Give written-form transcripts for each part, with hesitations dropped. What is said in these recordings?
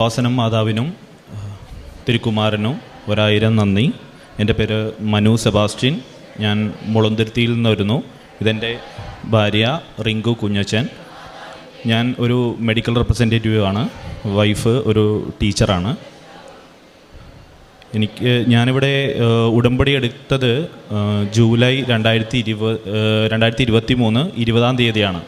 വാസനം മാതാവിനും തിരുക്കുമാരനും 1000 നന്ദി. എൻ്റെ പേര് മനു സെബാസ്റ്റ്യൻ. ഞാൻ മുളന്തുരുത്തിയിൽ നിന്ന് വരുന്നു. ഇതെൻ്റെ ഭാര്യ റിങ്കു കുഞ്ഞച്ചൻ. ഞാൻ ഒരു മെഡിക്കൽ റെപ്രസെൻറ്റേറ്റീവ് ആണ്. വൈഫ് ഒരു ടീച്ചറാണ്. ഞാനിവിടെ ഉടമ്പടി എടുത്തത് ജൂലൈ 2023 20-ാം തീയതിയാണ്.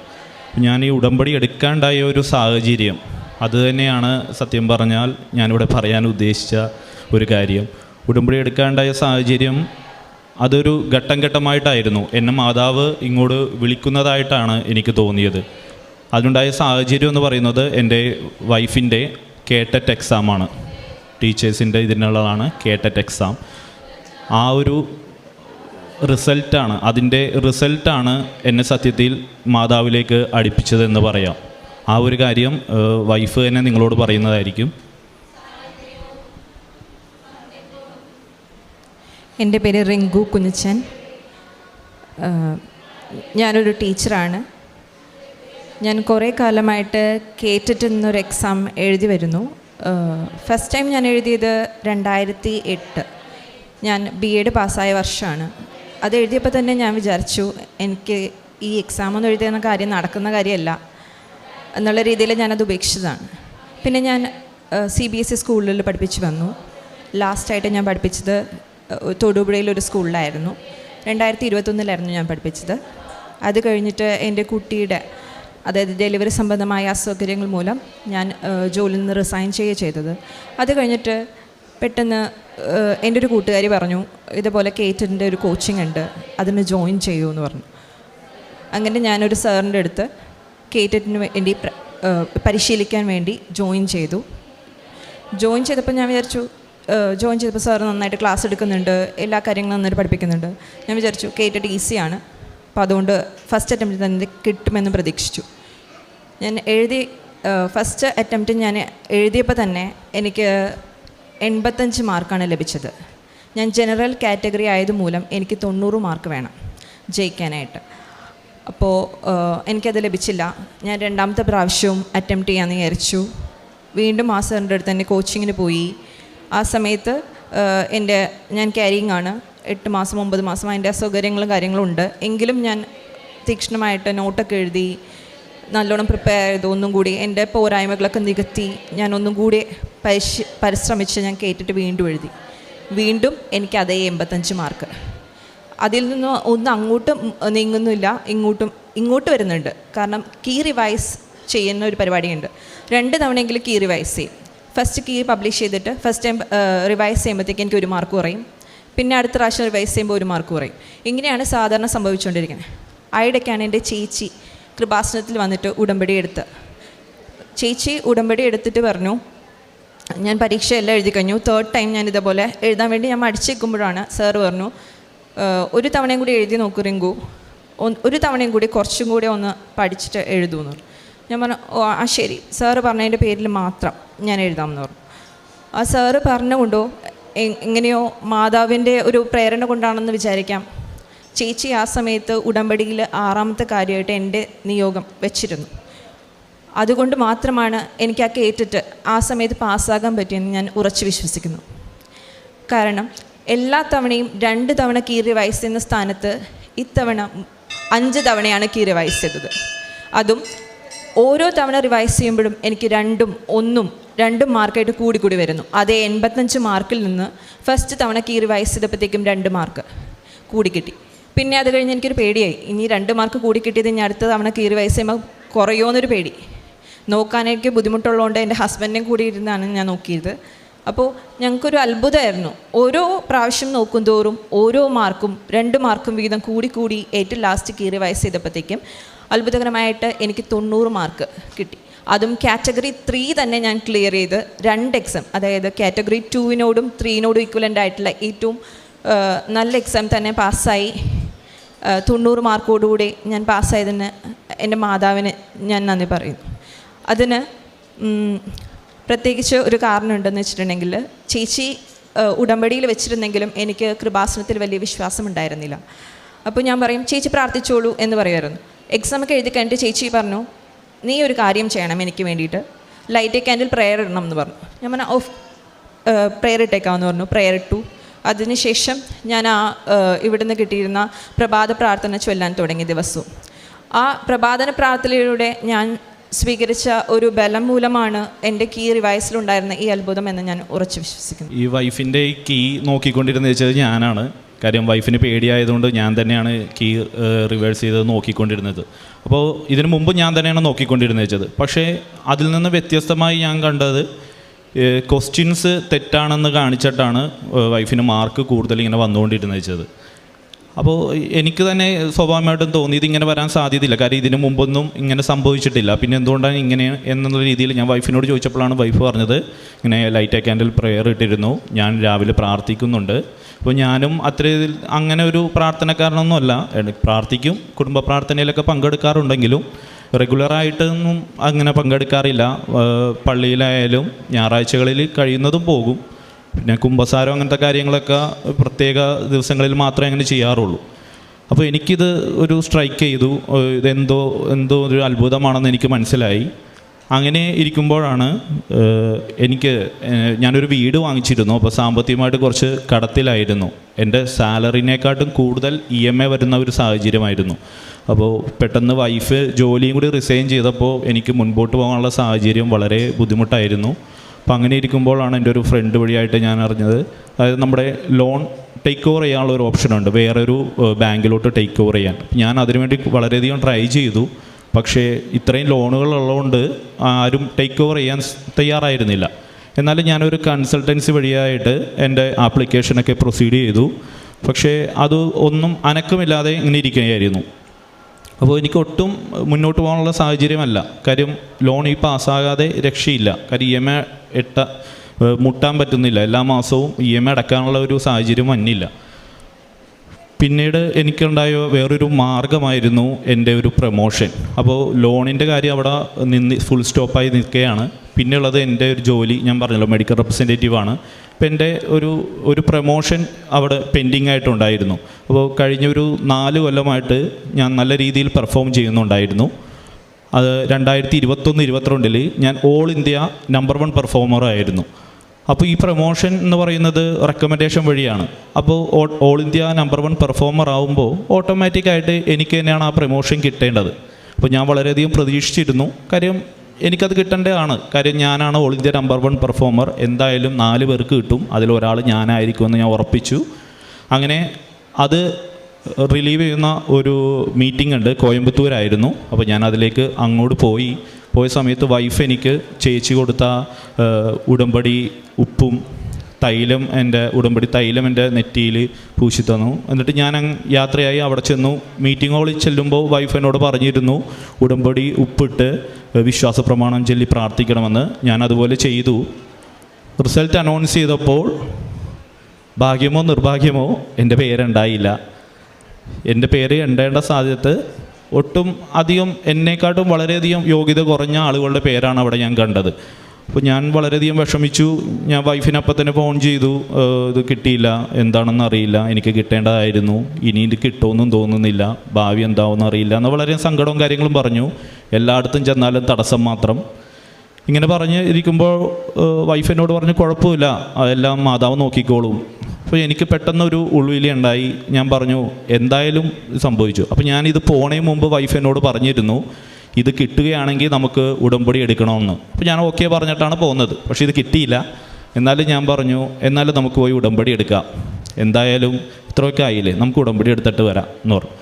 ഞാൻ ഈ ഉടമ്പടി എടുക്കാണ്ടായ ഒരു സാഹചര്യം അത് തന്നെയാണ് സത്യം പറഞ്ഞാൽ ഞാനിവിടെ പറയാൻ ഉദ്ദേശിച്ച ഒരു കാര്യം. ഉടമ്പടി എടുക്കാണ്ടായ സാഹചര്യം അതൊരു ഘട്ടം ഘട്ടമായിട്ടായിരുന്നു. എന്നെ മാതാവ് ഇങ്ങോട്ട് വിളിക്കുന്നതായിട്ടാണ് എനിക്ക് തോന്നിയത്. അതുണ്ടായ സാഹചര്യം എന്ന് പറയുന്നത് എൻ്റെ വൈഫിൻ്റെ കേട്ടറ്റ് എക്സാമാണ്. ടീച്ചേഴ്സിൻ്റെ ഇതിനുള്ളതാണ് കേട്ടറ്റ് എക്സാം. ആ ഒരു അതിൻ്റെ റിസൾട്ടാണ് എന്നെ സത്യത്തിൽ മാതാവിലേക്ക് അടുപ്പിച്ചതെന്ന് പറയാം. ആ ഒരു കാര്യം വൈഫ് തന്നെ നിങ്ങളോട് പറയുന്നതായിരിക്കും. എൻ്റെ പേര് റിങ്കു കുഞ്ഞച്ചൻ. ഞാനൊരു ടീച്ചറാണ്. ഞാൻ കുറേ കാലമായിട്ട് കേറ്ററ്റ് എന്നൊരു എക്സാം എഴുതി വരുന്നു. ഫസ്റ്റ് ടൈം ഞാൻ എഴുതിയത് 2008. ഞാൻ BEd പാസ്സായ വർഷമാണ്. അത് എഴുതിയപ്പോൾ തന്നെ ഞാൻ വിചാരിച്ചു എനിക്ക് ഈ എക്സാമൊന്നും എഴുതിയെന്ന കാര്യം നടക്കുന്ന കാര്യമല്ല എന്നുള്ള രീതിയിൽ ഞാനത് ഉപേക്ഷിച്ചതാണ്. പിന്നെ ഞാൻ CBSE സ്കൂളിൽ പഠിപ്പിച്ച് വന്നു. ലാസ്റ്റായിട്ട് ഞാൻ പഠിപ്പിച്ചത് തൊടുപുഴയിലൊരു സ്കൂളിലായിരുന്നു. 2021 ഞാൻ പഠിപ്പിച്ചത്. അത് കഴിഞ്ഞിട്ട് എൻ്റെ കുട്ടിയുടെ അതായത് ഡെലിവറി സംബന്ധമായ അസൗകര്യങ്ങൾ മൂലം ഞാൻ ജോലിയിൽ നിന്ന് റിസൈൻ ചെയ്യുക ചെയ്തത്. അത് കഴിഞ്ഞിട്ട് പെട്ടെന്ന് എൻ്റെ ഒരു കൂട്ടുകാരി പറഞ്ഞു ഇതുപോലെ കേറ്ററ്റിൻ്റെ ഒരു കോച്ചിങ് ഉണ്ട്, അതിന് ജോയിൻ ചെയ്യൂ എന്ന് പറഞ്ഞു. അങ്ങനെ ഞാനൊരു സാറിൻ്റെ അടുത്ത് കേറ്ററ്റിന് വേണ്ടി പരിശീലിക്കാൻ വേണ്ടി ജോയിൻ ചെയ്തു. ജോയിൻ ചെയ്തപ്പോൾ ഞാൻ വിചാരിച്ചു സാർ നന്നായിട്ട് ക്ലാസ് എടുക്കുന്നുണ്ട്, എല്ലാ കാര്യങ്ങളും നന്നായിട്ട് പഠിപ്പിക്കുന്നുണ്ട്. ഞാൻ വിചാരിച്ചു കേറ്ററ്റ് ഈസിയാണ്, അപ്പോൾ അതുകൊണ്ട് ഫസ്റ്റ് അറ്റംപ്റ്റ് തന്നെ കിട്ടുമെന്ന് പ്രതീക്ഷിച്ചു. ഞാൻ ഫസ്റ്റ് അറ്റംപ്റ്റ് ഞാൻ എഴുതിയപ്പോൾ തന്നെ എനിക്ക് 85 മാർക്കാണ് ലഭിച്ചത്. ഞാൻ ജനറൽ കാറ്റഗറി ആയതുമൂലം എനിക്ക് 90 മാർക്ക് വേണം ജയിക്കാനായിട്ട്. അപ്പോൾ എനിക്കത് ലഭിച്ചില്ല. ഞാൻ രണ്ടാമത്തെ പ്രാവശ്യവും അറ്റംപ്റ്റ് ചെയ്യാമെന്ന് വിചാരിച്ചു. വീണ്ടും ആ സാറിൻ്റെ അടുത്ത് തന്നെ കോച്ചിങ്ങിന് പോയി. ആ സമയത്ത് ഞാൻ ക്യാരിങ് ആണ്. 8 മാസം 9 മാസം അതിൻ്റെ അസൗകര്യങ്ങളും കാര്യങ്ങളും ഉണ്ട്. എങ്കിലും ഞാൻ തീക്ഷ്ണമായിട്ട് നോട്ടൊക്കെ എഴുതി നല്ലോണം പ്രിപ്പയർ ചെയ്തു. ഒന്നും കൂടി എൻ്റെ പോരായ്മകളൊക്കെ നികത്തി ഞാൻ ഒന്നും കൂടി പരിശ്രമിച്ച് ഞാൻ കേട്ടിട്ട് വീണ്ടും എഴുതി. വീണ്ടും എനിക്ക് അതേ 85 മാർക്ക്. അതിൽ നിന്ന് ഒന്നും അങ്ങോട്ടും നീങ്ങുന്നില്ല, ഇങ്ങോട്ട് വരുന്നുണ്ട്. കാരണം കീ റിവൈസ് ചെയ്യുന്ന ഒരു പരിപാടിയുണ്ട്. 2 തവണയെങ്കിലും കീ റിവൈസ് ചെയ്യും. ഫസ്റ്റ് കീ പബ്ലിഷ് ചെയ്തിട്ട് ഫസ്റ്റ് ടൈം റിവൈസ് ചെയ്യുമ്പോഴത്തേക്ക് എനിക്ക് 1 മാർക്ക് കുറയും. പിന്നെ അടുത്ത പ്രാവശ്യം റിവൈസ് ചെയ്യുമ്പോൾ 1 മാർക്ക് കുറയും. ഇങ്ങനെയാണ് സാധാരണ സംഭവിച്ചുകൊണ്ടിരിക്കുന്നത്. ആയിടയ്ക്കാണ് എൻ്റെ ചേച്ചി കൃപാസനത്തിൽ വന്നിട്ട് ഉടമ്പടി എടുത്ത്. ചേച്ചി ഉടമ്പടി എടുത്തിട്ട് പറഞ്ഞു ഞാൻ പരീക്ഷയെല്ലാം എഴുതി കഴിഞ്ഞു. 3rd ടൈം ഞാൻ ഇതേപോലെ എഴുതാൻ വേണ്ടി ഞാൻ മടിച്ചേക്കുമ്പോഴാണ് സാറ് പറഞ്ഞു 1 തവണയും കൂടി എഴുതി നോക്കൂ റിങ്കു, 1 തവണയും കൂടി കുറച്ചും കൂടി ഒന്ന് പഠിച്ചിട്ട് എഴുതുമെന്ന് പറഞ്ഞു. ഞാൻ പറഞ്ഞു ആ ശരി, സാറ് പറഞ്ഞതിൻ്റെ പേരിൽ മാത്രം ഞാൻ എഴുതാമെന്ന് പറഞ്ഞു. ആ സാറ് പറഞ്ഞുകൊണ്ടോ എങ്ങനെയോ മാതാവിൻ്റെ ഒരു പ്രേരണ കൊണ്ടാണെന്ന് വിചാരിക്കാം, ചേച്ചി ആ സമയത്ത് ഉടമ്പടിയിൽ 6ാമത്തെ കാര്യമായിട്ട് എൻ്റെ നിയോഗം വെച്ചിരുന്നു. അതുകൊണ്ട് മാത്രമാണ് എനിക്ക് ആ കേട്ടിട്ട് ആ സമയത്ത് പാസ്സാകാൻ പറ്റിയെന്ന് ഞാൻ ഉറച്ചു വിശ്വസിക്കുന്നു. കാരണം എല്ലാ തവണയും 2 തവണ കീ റിവൈസ് ചെയ്യുന്ന സ്ഥാനത്ത് ഇത്തവണ 5 തവണയാണ് കീ റിവൈസ് ചെയ്തത്. അതും ഓരോ തവണ റിവൈസ് ചെയ്യുമ്പോഴും എനിക്ക് 2 മാർക്കായിട്ട് കൂടി വരുന്നു. അതേ 85 മാർക്കിൽ നിന്ന് ഫസ്റ്റ് തവണ കീ റിവൈസ് ചെയ്തപ്പോഴത്തേക്കും 2 മാർക്ക് കൂടി കിട്ടി. പിന്നെ അത് കഴിഞ്ഞ് എനിക്കൊരു പേടിയായി, ഇനി 2 മാർക്ക് കൂടി കിട്ടിയത് ഇനി അടുത്ത തവണ കീ റിവൈസ് ചെയ്യുമ്പോൾ കുറയുമോയെന്നൊരു പേടി. നോക്കാനൊക്കെ ബുദ്ധിമുട്ടുള്ളതുകൊണ്ട് എൻ്റെ ഹസ്ബൻഡിനെയും കൂടി ഇരുന്നാണ് ഞാൻ നോക്കിയത്. അപ്പോൾ ഞങ്ങൾക്കൊരു അത്ഭുതമായിരുന്നു. ഓരോ പ്രാവശ്യം നോക്കും തോറും ഓരോ മാർക്കും 2 മാർക്കും വീതം കൂടി ഏറ്റവും ലാസ്റ്റ് കീ റിവൈസ് ചെയ്തപ്പോഴത്തേക്കും അത്ഭുതകരമായിട്ട് എനിക്ക് 90 മാർക്ക് കിട്ടി. അതും കാറ്റഗറി 3 തന്നെ ഞാൻ ക്ലിയർ ചെയ്ത് 2 എക്സാം, അതായത് കാറ്റഗറി 2-നോടും 3-നോടും ഈക്വലൻ്റ് ആയിട്ടുള്ള ഏറ്റവും നല്ല എക്സാം തന്നെ പാസ്സായി 90 മാർക്കോടുകൂടി ഞാൻ പാസ്സായതിന് എൻ്റെ മാതാവിന് ഞാൻ നന്ദി പറയുന്നു. അതിന് പ്രത്യേകിച്ച് ഒരു കാരണമുണ്ടെന്ന് വെച്ചിട്ടുണ്ടെങ്കിൽ ചേച്ചി ഉടമ്പടിയിൽ വെച്ചിരുന്നെങ്കിലും എനിക്ക് കൃപാസനത്തിൽ വലിയ വിശ്വാസം ഉണ്ടായിരുന്നില്ല. അപ്പോൾ ഞാൻ പറയും ചേച്ചി പ്രാർത്ഥിച്ചോളൂ എന്ന് പറയുമായിരുന്നു. എക്സാമൊക്കെ എഴുതി കഴിഞ്ഞിട്ട് ചേച്ചി പറഞ്ഞു നീ ഒരു കാര്യം ചെയ്യണം എനിക്ക് വേണ്ടിയിട്ട്. ലൈറ്റ് എ ക്യാൻഡിൽ പ്രെയർ ഇടണം എന്ന് പറഞ്ഞു. ഞാൻ പറഞ്ഞു ഓഫ് പ്രെയർ ഇട്ടേക്കാമെന്ന് പറഞ്ഞു. പ്രെയർ ഇട്ടു. അതിനുശേഷം ഞാൻ ഇവിടുന്ന് കിട്ടിയിരുന്ന പ്രഭാത പ്രാർത്ഥന ചൊല്ലാൻ തുടങ്ങിയ ദിവസവും ആ പ്രഭാതന പ്രാർത്ഥനയിലൂടെ ഞാൻ സ്വീകരിച്ച ഒരു ബലം മൂലമാണ് എൻ്റെ കീ റിവൈസിലുണ്ടായിരുന്ന ഈ അത്ഭുതം എന്ന് ഞാൻ ഉറച്ചു വിശ്വസിക്കുന്നു. ഈ വൈഫിൻ്റെ കീ നോക്കിക്കൊണ്ടിരുന്നത് വെച്ചത് ഞാനാണ്. കാര്യം വൈഫിന് പേടിയായതുകൊണ്ട് ഞാൻ തന്നെയാണ് കീ റിവേഴ്സ് ചെയ്ത് നോക്കിക്കൊണ്ടിരുന്നത്. അപ്പോൾ ഇതിനു മുമ്പ് ഞാൻ തന്നെയാണ് നോക്കിക്കൊണ്ടിരുന്നത് വെച്ചത്. പക്ഷേ അതിൽ നിന്ന് വ്യത്യസ്തമായി ഞാൻ കണ്ടത് ക്വസ്റ്റ്യൻസ് തെറ്റാണെന്ന് കാണിച്ചിട്ടാണ് വൈഫിന് മാർക്ക് കൂടുതൽ ഇങ്ങനെ വന്നുകൊണ്ടിരുന്നത് വെച്ചത്. അപ്പോൾ എനിക്ക് തന്നെ സ്വാഭാവികമായിട്ടും തോന്നി ഇതിങ്ങനെ വരാൻ സാധ്യതയില്ല, കാര്യം ഇതിനു മുമ്പൊന്നും ഇങ്ങനെ സംഭവിച്ചിട്ടില്ല, പിന്നെ എന്തുകൊണ്ടാണ് ഇങ്ങനെ എന്നുള്ള രീതിയിൽ ഞാൻ വൈഫിനോട് ചോദിച്ചപ്പോഴാണ് വൈഫ് പറഞ്ഞത് ഇങ്ങനെ ലൈറ്റ് എ ക്യാൻഡിൽ പ്രെയർ ഇട്ടിരുന്നു, ഞാൻ രാവിലെ പ്രാർത്ഥിക്കുന്നുണ്ട്. അപ്പോൾ ഞാനും അങ്ങനെ ഒരു പ്രാർത്ഥനക്കാരനൊന്നുമല്ല, പ്രാർത്ഥിക്കും, കുടുംബ പ്രാർത്ഥനയിലൊക്കെ പങ്കെടുക്കാറുണ്ടെങ്കിലും റെഗുലറായിട്ടൊന്നും അങ്ങനെ പങ്കെടുക്കാറില്ല. പള്ളിയിലായാലും ഞായറാഴ്ചകളിൽ കഴിയുന്നതും പോകും. പിന്നെ കുമ്പസാരം അങ്ങനത്തെ കാര്യങ്ങളൊക്കെ പ്രത്യേക ദിവസങ്ങളിൽ മാത്രമേ അങ്ങനെ ചെയ്യാറുള്ളൂ. അപ്പോൾ എനിക്കിത് ഒരു സ്ട്രൈക്ക് ചെയ്തു, ഇതെന്തോ ഒരു അത്ഭുതമാണെന്ന് എനിക്ക് മനസ്സിലായി. അങ്ങനെ ഇരിക്കുമ്പോഴാണ് ഞാനൊരു വീട് വാങ്ങിച്ചിരുന്നു. അപ്പോൾ സാമ്പത്തികമായിട്ട് കുറച്ച് കടത്തിലായിരുന്നു. എൻ്റെ സാലറിനേക്കാട്ടും കൂടുതൽ EMI വരുന്ന ഒരു സാഹചര്യമായിരുന്നു. അപ്പോൾ പെട്ടെന്ന് വൈഫ് ജോലിയും കൂടി റിസൈൻ ചെയ്തപ്പോൾ എനിക്ക് മുൻപോട്ട് പോകാനുള്ള സാഹചര്യം വളരെ ബുദ്ധിമുട്ടായിരുന്നു. അപ്പോൾ അങ്ങനെ ഇരിക്കുമ്പോഴാണ് എൻ്റെ ഒരു ഫ്രണ്ട് വഴിയായിട്ട് ഞാൻ അറിഞ്ഞത്, അതായത് നമ്മുടെ ലോൺ ടേക്ക് ഓവർ ചെയ്യാനുള്ള ഒരു ഓപ്ഷനുണ്ട്, വേറൊരു ബാങ്കിലോട്ട് ടേക്ക് ഓവർ ചെയ്യാൻ. ഞാൻ അതിനുവേണ്ടി വളരെയധികം ട്രൈ ചെയ്തു. പക്ഷേ ഇത്രയും ലോണുകളുള്ളതുകൊണ്ട് ആരും ടേക്ക് ഓവർ ചെയ്യാൻ തയ്യാറായിരുന്നില്ല. എന്നാലും ഞാനൊരു കൺസൾട്ടൻസി വഴിയായിട്ട് എൻ്റെ ആപ്ലിക്കേഷനൊക്കെ പ്രൊസീഡ് ചെയ്തു. പക്ഷേ അത് ഒന്നും അനക്കമില്ലാതെ ഇങ്ങനെ ഇരിക്കുകയായിരുന്നു. അപ്പോൾ എനിക്ക് ഒട്ടും മുന്നോട്ട് പോകാനുള്ള സാഹചര്യമല്ല. കാര്യം ലോൺ ഈ പാസ്സാകാതെ രക്ഷയില്ല. കാര്യം EMI മുട്ടാൻ പറ്റുന്നില്ല, എല്ലാ മാസവും EMI അടക്കാനുള്ള ഒരു സാഹചര്യം വന്നില്ല. പിന്നീട് എനിക്കുണ്ടായ വേറൊരു മാർഗമായിരുന്നു എൻ്റെ ഒരു പ്രൊമോഷൻ. അപ്പോൾ ലോണിൻ്റെ കാര്യം അവിടെ ഫുൾ സ്റ്റോപ്പായി നിൽക്കുകയാണ്. പിന്നെയുള്ളത് എൻ്റെ ഒരു ജോലി, ഞാൻ പറഞ്ഞല്ലോ മെഡിക്കൽ റെപ്രസെൻറ്റേറ്റീവാണ്. അപ്പോൾ എൻ്റെ ഒരു പ്രൊമോഷൻ അവിടെ പെൻഡിങ് ആയിട്ടുണ്ടായിരുന്നു. അപ്പോൾ കഴിഞ്ഞൊരു 4 കൊല്ലമായിട്ട് ഞാൻ നല്ല രീതിയിൽ പെർഫോം ചെയ്യുന്നുണ്ടായിരുന്നു. അത് 2021-22 ഞാൻ ഓൾ ഇന്ത്യ നമ്പർ 1 പെർഫോമറായിരുന്നു. അപ്പോൾ ഈ പ്രൊമോഷൻ എന്ന് പറയുന്നത് റെക്കമെൻഡേഷൻ വഴിയാണ്. അപ്പോൾ ഓൾ ഇന്ത്യ നമ്പർ 1 പെർഫോമർ ആകുമ്പോൾ ഓട്ടോമാറ്റിക്കായിട്ട് എനിക്ക് തന്നെയാണ് ആ പ്രൊമോഷൻ കിട്ടേണ്ടത്. അപ്പോൾ ഞാൻ വളരെയധികം പ്രതീക്ഷിച്ചിരുന്നു, കാര്യം എനിക്കത് കിട്ടേണ്ടതാണ്. കാര്യം ഞാനാണ് ഓൾ ഇന്ത്യ നമ്പർ 1 പെർഫോമർ, എന്തായാലും 4 പേർക്ക് കിട്ടും, അതിലൊരാൾ ഞാനായിരിക്കുമെന്ന് ഞാൻ ഉറപ്പിച്ചു. അങ്ങനെ അത് റിലീവ് ചെയ്യുന്ന ഒരു മീറ്റിംഗ് ഉണ്ട്, കോയമ്പത്തൂരായിരുന്നു. അപ്പോൾ ഞാൻ അതിലേക്ക് അങ്ങോട്ട് പോയ സമയത്ത് വൈഫ് എനിക്ക് ചേച്ചി കൊടുത്ത ഉടമ്പടി ഉപ്പും തൈലം, ഉടമ്പടി തൈലം എൻ്റെ നെറ്റിയിൽ പൂശി തന്നു. എന്നിട്ട് ഞാൻ യാത്രയായി അവിടെ ചെന്നു. മീറ്റിംഗ് ഹാളിൽ ചെല്ലുമ്പോൾ വൈഫ് എന്നോട് പറഞ്ഞിരുന്നു ഉടമ്പടി ഉപ്പിട്ട് വിശ്വാസ പ്രമാണം ചൊല്ലി പ്രാർത്ഥിക്കണമെന്ന്. ഞാൻ അതുപോലെ ചെയ്തു. റിസൾട്ട് അനൗൺസ് ചെയ്തപ്പോൾ ഭാഗ്യമോ നിർഭാഗ്യമോ എൻ്റെ പേരുണ്ടായില്ല. എൻ്റെ പേര് എണ്ണേണ്ട സാധ്യത ഒട്ടും അധികം എന്നെക്കാട്ടും വളരെയധികം യോഗ്യത കുറഞ്ഞ ആളുകളുടെ പേരാണ് അവിടെ ഞാൻ കണ്ടത്. അപ്പോൾ ഞാൻ വളരെയധികം വിഷമിച്ചു. ഞാൻ വൈഫിനപ്പം തന്നെ ഫോൺ ചെയ്തു, ഇത് കിട്ടിയില്ല, എന്താണെന്ന് അറിയില്ല, എനിക്ക് കിട്ടേണ്ടതായിരുന്നു, ഇനി ഇത് കിട്ടുമെന്നും തോന്നുന്നില്ല, ഭാവി എന്താവുമെന്ന് അറിയില്ല എന്ന് വളരെ സങ്കടവും കാര്യങ്ങളും പറഞ്ഞു. എല്ലായിടത്തും ചെന്നാലും തടസ്സം മാത്രം. ഇങ്ങനെ പറഞ്ഞ് ഇരിക്കുമ്പോൾ വൈഫ് എന്നോട് പറഞ്ഞു കുഴപ്പമില്ല, അതെല്ലാം മാതാവ് നോക്കിക്കോളും. അപ്പോൾ എനിക്ക് പെട്ടെന്നൊരു ഉൾവിളി ഉണ്ടായി. ഞാൻ പറഞ്ഞു എന്തായാലും സംഭവിച്ചു. അപ്പോൾ ഞാനിത് പോണേ മുമ്പ് വൈഫ് എന്നോട് പറഞ്ഞിരുന്നു ഇത് കിട്ടുകയാണെങ്കിൽ നമുക്ക് ഉടമ്പടി എടുക്കണമെന്ന്. അപ്പോൾ ഞാൻ ഓക്കെ പറഞ്ഞിട്ടാണ് പോകുന്നത്. പക്ഷേ ഇത് കിട്ടിയില്ല. എന്നാലും ഞാൻ പറഞ്ഞു എന്നാലും നമുക്ക് പോയി ഉടമ്പടി എടുക്കാം, എന്തായാലും ഇത്രയൊക്കെ ആയില്ലേ, നമുക്ക് ഉടമ്പടി എടുത്തിട്ട് വരാം എന്ന് പറഞ്ഞു.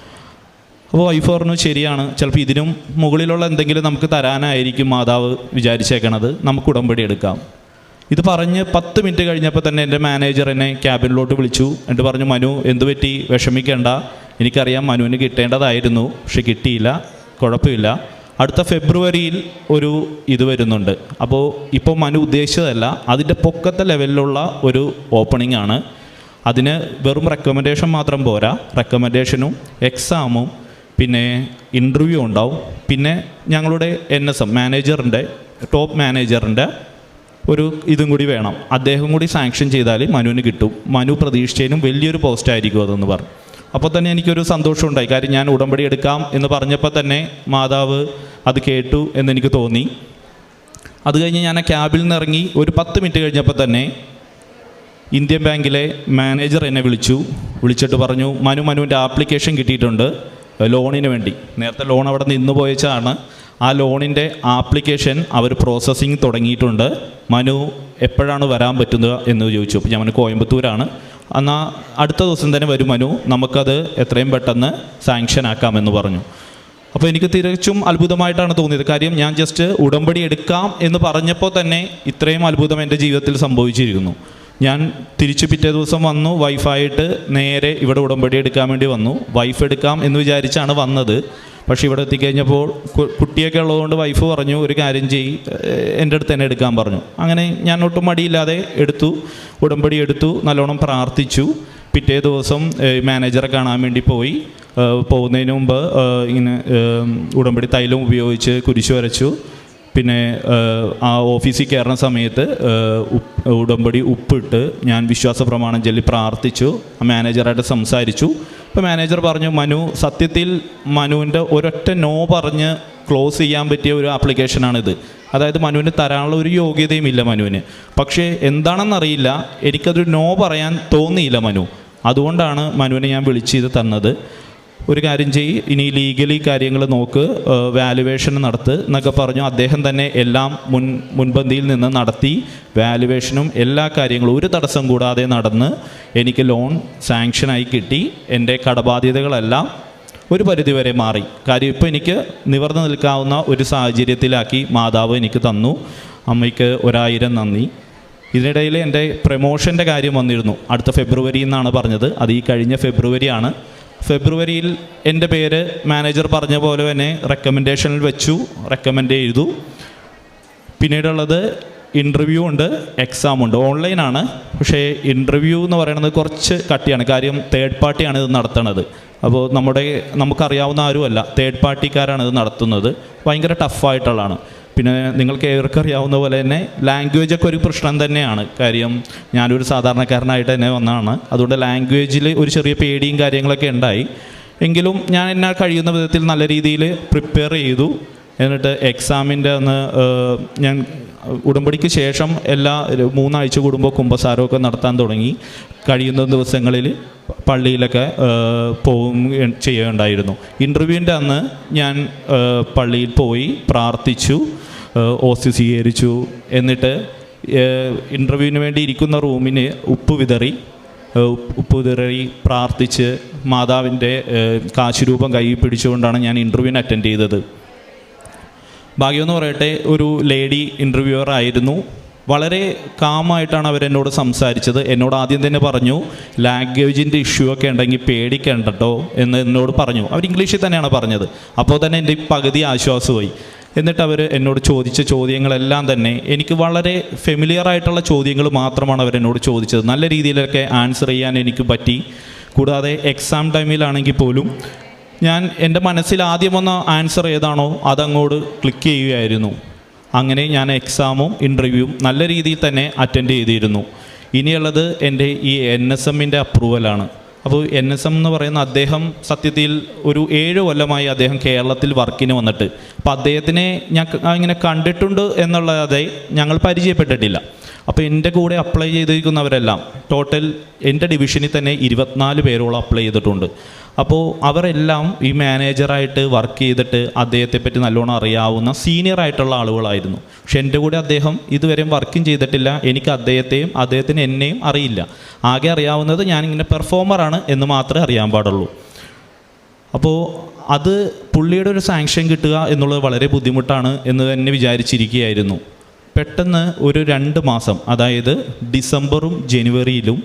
അപ്പോൾ വൈഫ് പറഞ്ഞു ശരിയാണ്, ചിലപ്പോൾ ഇതിനും മുകളിലുള്ള എന്തെങ്കിലും നമുക്ക് തരാനായിരിക്കും മാതാവ് വിചാരിച്ചേക്കണത്, നമുക്ക് ഉടമ്പടി എടുക്കാം. ഇത് പറഞ്ഞ് 10 മിനിറ്റ് കഴിഞ്ഞപ്പോൾ തന്നെ എൻ്റെ മാനേജർ എന്നെ ക്യാബിനിലോട്ട് വിളിച്ചു. എന്നിട്ട് പറഞ്ഞു മനു എന്ത് പറ്റി, വിഷമിക്കേണ്ട, എനിക്കറിയാം മനുവിന് കിട്ടേണ്ടതായിരുന്നു, പക്ഷെ കിട്ടിയില്ല, കുഴപ്പമില്ല, അടുത്ത ഫെബ്രുവരിയിൽ ഒരു ഇത് വരുന്നുണ്ട്. അപ്പോൾ ഇപ്പോൾ മനു ഉദ്ദേശിച്ചതല്ല, അതിൻ്റെ പൊക്കത്തെ ലെവലിലുള്ള ഒരു ഓപ്പണിംഗ് ആണ്. അതിന് വെറും റെക്കമെൻഡേഷൻ മാത്രം പോരാ, റെക്കമെൻഡേഷനും എക്സാമും പിന്നെ ഇൻ്റർവ്യൂ ഉണ്ടാവും. പിന്നെ ഞങ്ങളുടെ NSM മാനേജറിൻ്റെ ടോപ്പ് മാനേജറിൻ്റെ ഒരു ഇതും കൂടി വേണം, അദ്ദേഹം കൂടി സാങ്ഷൻ ചെയ്താൽ മനുവിന് കിട്ടും, മനു പ്രതീക്ഷിച്ചതിനും വലിയൊരു പോസ്റ്റായിരിക്കും അതെന്ന് പറഞ്ഞു. അപ്പോൾ തന്നെ എനിക്കൊരു സന്തോഷമുണ്ടായി. കാര്യം ഞാൻ ഉടമ്പടി എടുക്കാം എന്ന് പറഞ്ഞപ്പോൾ തന്നെ മാതാവ് അത് കേട്ടു എന്നെനിക്ക് തോന്നി. അത് കഴിഞ്ഞ് ഞാൻ ആ ക്യാബിൽ നിന്ന് ഇറങ്ങി ഒരു 10 മിനിറ്റ് കഴിഞ്ഞപ്പോൾ തന്നെ ഇന്ത്യൻ ബാങ്കിലെ മാനേജർ എന്നെ വിളിച്ചിട്ട് പറഞ്ഞു, മനുവിൻ്റെ ആപ്ലിക്കേഷൻ കിട്ടിയിട്ടുണ്ട് ലോണിന് വേണ്ടി. നേരത്തെ ലോൺ അവിടെ നിന്ന് പോയച്ചാണ്. ആ ലോണിൻ്റെ ആപ്ലിക്കേഷൻ അവർ പ്രോസസ്സിങ് തുടങ്ങിയിട്ടുണ്ട്. മനു എപ്പോഴാണ് വരാൻ പറ്റുന്നത് എന്ന് ചോദിച്ചു. അപ്പോൾ ഞാൻ കോയമ്പത്തൂരാണ്. എന്നാൽ അടുത്ത ദിവസം തന്നെ വരും മനു, നമുക്കത് എത്രയും പെട്ടെന്ന് സാങ്ഷൻ ആക്കാമെന്ന് പറഞ്ഞു. അപ്പോൾ എനിക്ക് തികച്ചും അത്ഭുതമായിട്ടാണ് തോന്നിയത്. കാര്യം ഞാൻ ജസ്റ്റ് ഉടമ്പടി എടുക്കാം എന്ന് പറഞ്ഞപ്പോൾ തന്നെ ഇത്രയും അത്ഭുതം എൻ്റെ ജീവിതത്തിൽ സംഭവിച്ചിരിക്കുന്നു. ഞാൻ തിരിച്ച് പിറ്റേ ദിവസം വന്നു, വൈഫായിട്ട് നേരെ ഇവിടെ ഉടമ്പടി എടുക്കാൻ വേണ്ടി വന്നു. വൈഫ് എടുക്കാം എന്ന് വിചാരിച്ചാണ് വന്നത്. പക്ഷേ ഇവിടെ എത്തിക്കഴിഞ്ഞപ്പോൾ കുട്ടിയൊക്കെ ഉള്ളതുകൊണ്ട് വൈഫ് പറഞ്ഞു, ഒരു കാര്യം ചെയ്യ്, എൻ്റെ അടുത്ത് തന്നെ എടുക്കാൻ പറഞ്ഞു. അങ്ങനെ ഞാൻ ഒട്ടും മടിയില്ലാതെ ഉടമ്പടി എടുത്തു, നല്ലോണം പ്രാർത്ഥിച്ചു. പിറ്റേ ദിവസം മാനേജറെ കാണാൻ വേണ്ടി പോകുന്നതിന് മുമ്പ് ഇങ്ങനെ ഉടമ്പടി തൈലം ഉപയോഗിച്ച് കുരിശ് വരച്ചു. പിന്നെ ആ ഓഫീസിൽ കയറുന്ന സമയത്ത് ഉടമ്പടി ഉപ്പിട്ട് ഞാൻ വിശ്വാസ പ്രമാണം ചൊല്ലി പ്രാർത്ഥിച്ചു. മാനേജറായിട്ട് സംസാരിച്ചു. അപ്പോൾ മാനേജർ പറഞ്ഞു, സത്യത്തിൽ മനുവിൻ്റെ ഒരൊറ്റ നോ പറഞ്ഞ് ക്ലോസ് ചെയ്യാൻ പറ്റിയ ഒരു ആപ്ലിക്കേഷനാണിത്. അതായത് മനുവിന് തരാനുള്ള ഒരു യോഗ്യതയും ഇല്ല മനുവിന്. പക്ഷേ എന്താണെന്നറിയില്ല, എനിക്കതൊരു നോ പറയാൻ തോന്നിയില്ല മനു. അതുകൊണ്ടാണ് മനുവിനെ ഞാൻ വിളിച്ച് തന്നത്. ഒരു കാര്യം ചെയ്യ്, ഇനി ലീഗലി കാര്യങ്ങൾ നോക്ക്, വാലുവേഷൻ നടത്ത് എന്നൊക്കെ പറഞ്ഞു. അദ്ദേഹം തന്നെ എല്ലാം മുൻപന്തിയിൽ നിന്ന് നടത്തി. വാലുവേഷനും എല്ലാ കാര്യങ്ങളും ഒരു തടസ്സം കൂടാതെ നടന്ന് എനിക്ക് ലോൺ സാങ്ഷനായി കിട്ടി. എൻ്റെ കടബാധ്യതകളെല്ലാം ഒരു പരിധിവരെ മാറി. കാര്യം ഇപ്പോൾ എനിക്ക് നിവർന്നു നിൽക്കാവുന്ന ഒരു സാഹചര്യത്തിലാക്കി മാതാവ് എനിക്ക് തന്നു. അമ്മയ്ക്ക് 1000 നന്ദി. ഇതിനിടയിൽ എൻ്റെ പ്രമോഷൻ്റെ കാര്യം വന്നിരുന്നു. അടുത്ത ഫെബ്രുവരി എന്നാണ് പറഞ്ഞത്. അത് ഈ കഴിഞ്ഞ ഫെബ്രുവരിയാണ്. ഫെബ്രുവരിയിൽ എൻ്റെ പേര് മാനേജർ പറഞ്ഞ പോലെ തന്നെ റെക്കമെൻഡേഷനിൽ വെച്ചു, റെക്കമെൻഡ് ചെയ്തു. പിന്നീടുള്ളത് ഇൻ്റർവ്യൂ ഉണ്ട്, എക്സാം ഉണ്ട്. ഓൺലൈനാണ്. പക്ഷേ ഇൻ്റർവ്യൂ എന്ന് പറയുന്നത് കുറച്ച് കട്ടിയാണ്. കാര്യം തേർഡ് പാർട്ടിയാണ് ഇത് നടത്തുന്നത്. അപ്പോൾ നമുക്കറിയാവുന്ന ആരുമല്ല, തേർഡ് പാർട്ടിക്കാരാണ് ഇത് നടത്തുന്നത്. ഭയങ്കര ടഫായിട്ടുള്ളതാണ്. പിന്നെ നിങ്ങൾക്ക് ഏവർക്കും അറിയാവുന്ന പോലെ തന്നെ ലാംഗ്വേജൊക്കെ ഒരു പ്രശ്നം തന്നെയാണ്. കാര്യം ഞാനൊരു സാധാരണക്കാരനായിട്ട് തന്നെ വന്നതാണ്. അതുകൊണ്ട് ലാംഗ്വേജിൽ ഒരു ചെറിയ പേടിയും കാര്യങ്ങളൊക്കെ ഉണ്ടായി. എങ്കിലും ഞാൻ എന്നാൽ കഴിയുന്ന വിധത്തിൽ നല്ല രീതിയിൽ പ്രിപ്പയർ ചെയ്തു. എന്നിട്ട് എക്സാമിൻ്റെ അന്ന് ഞാൻ ഉടമ്പടിക്ക് ശേഷം 3 ആഴ്ച കൂടുമ്പോൾ കുമ്പസാരമൊക്കെ നടത്താൻ തുടങ്ങി. കഴിയുന്ന ദിവസങ്ങളിൽ പള്ളിയിലൊക്കെ ചെയ്യുകയുണ്ടായിരുന്നു. ഇൻ്റർവ്യൂവിൻ്റെ അന്ന് ഞാൻ പള്ളിയിൽ പോയി പ്രാർത്ഥിച്ചു, ഓസ്തി സ്വീകരിച്ചു. എന്നിട്ട് ഇൻ്റർവ്യൂവിന് വേണ്ടി ഇരിക്കുന്ന റൂമിന് ഉപ്പ് വിതറി പ്രാർത്ഥിച്ച് മാതാവിൻ്റെ കാശുരൂപം കൈ പിടിച്ചുകൊണ്ടാണ് ഞാൻ ഇൻ്റർവ്യൂവിന് അറ്റൻഡ് ചെയ്തത്. ഭാഗ്യമെന്ന് പറയട്ടെ, ഒരു ലേഡി ഇൻ്റർവ്യൂവർ ആയിരുന്നു. വളരെ കാമായിട്ടാണ് അവരെന്നോട് സംസാരിച്ചത്. എന്നോട് ആദ്യം തന്നെ പറഞ്ഞു, ലാംഗ്വേജിൻ്റെ ഇഷ്യൂ ഒക്കെ ഉണ്ടെങ്കിൽ പേടിക്കണ്ടോ എന്ന് എന്നോട് പറഞ്ഞു. അവർ ഇംഗ്ലീഷിൽ തന്നെയാണ് പറഞ്ഞത്. അപ്പോൾ തന്നെ എൻ്റെ പകുതി ആശ്വാസമായി. എന്നിട്ട് അവർ എന്നോട് ചോദിച്ച ചോദ്യങ്ങളെല്ലാം തന്നെ എനിക്ക് വളരെ ഫെമിലിയർ ആയിട്ടുള്ള ചോദ്യങ്ങൾ മാത്രമാണ് അവരെന്നോട് ചോദിച്ചത്. നല്ല രീതിയിലൊക്കെ ആൻസർ ചെയ്യാൻ എനിക്ക് പറ്റി. കൂടാതെ എക്സാം ടൈമിലാണെങ്കിൽ പോലും ഞാൻ എൻ്റെ മനസ്സിൽ ആദ്യം വന്ന ആൻസർ ഏതാണോ അതങ്ങോട്ട് ക്ലിക്ക് ചെയ്യുകയായിരുന്നു. അങ്ങനെ ഞാൻ എക്സാമും ഇൻ്റർവ്യൂവും നല്ല രീതിയിൽ തന്നെ അറ്റൻഡ് ചെയ്തിരുന്നു. ഇനിയുള്ളത് എൻ്റെ ഈ NSMൻ്റെ അപ്രൂവലാണ്. അപ്പോൾ NSM എന്ന് പറയുന്ന അദ്ദേഹം സത്യത്തിൽ ഒരു 7 കൊല്ലമായി അദ്ദേഹം കേരളത്തിൽ വർക്കിന് വന്നിട്ട്. അപ്പോൾ അദ്ദേഹത്തിനെ ഞാൻ ഇങ്ങനെ കണ്ടിട്ടുണ്ട് എന്നുള്ളതെ ഞങ്ങൾ പരിചയപ്പെട്ടിട്ടില്ല. അപ്പോൾ എൻ്റെ കൂടെ അപ്ലൈ ചെയ്തിരിക്കുന്നവരെല്ലാം ടോട്ടൽ എൻ്റെ ഡിവിഷനിൽ തന്നെ 24 പേരോളം അപ്ലൈ ചെയ്തിട്ടുണ്ട്. അപ്പോൾ അവരെല്ലാം ഈ മാനേജറായിട്ട് വർക്ക് ചെയ്തിട്ട് അദ്ദേഹത്തെപ്പറ്റി നല്ലോണം അറിയാവുന്ന സീനിയറായിട്ടുള്ള ആളുകളായിരുന്നു. പക്ഷെ എൻ്റെ കൂടെ അദ്ദേഹം ഇതുവരെ വർക്കും ചെയ്തിട്ടില്ല. എനിക്ക് അദ്ദേഹത്തിന് എന്നെയും അറിയില്ല. ആകെ അറിയാവുന്നത് ഞാനിങ്ങനെ പെർഫോമറാണ് എന്ന് മാത്രമേ അറിയാൻ പാടുള്ളൂ. അപ്പോൾ അത് പുള്ളിയുടെ ഒരു സാങ്ഷൻ കിട്ടുക എന്നുള്ളത് വളരെ ബുദ്ധിമുട്ടാണ് എന്ന് തന്നെ വിചാരിച്ചിരിക്കുകയായിരുന്നു. പെട്ടെന്ന് ഒരു 2 മാസം, അതായത് ഡിസംബറും ജനുവരിയിലും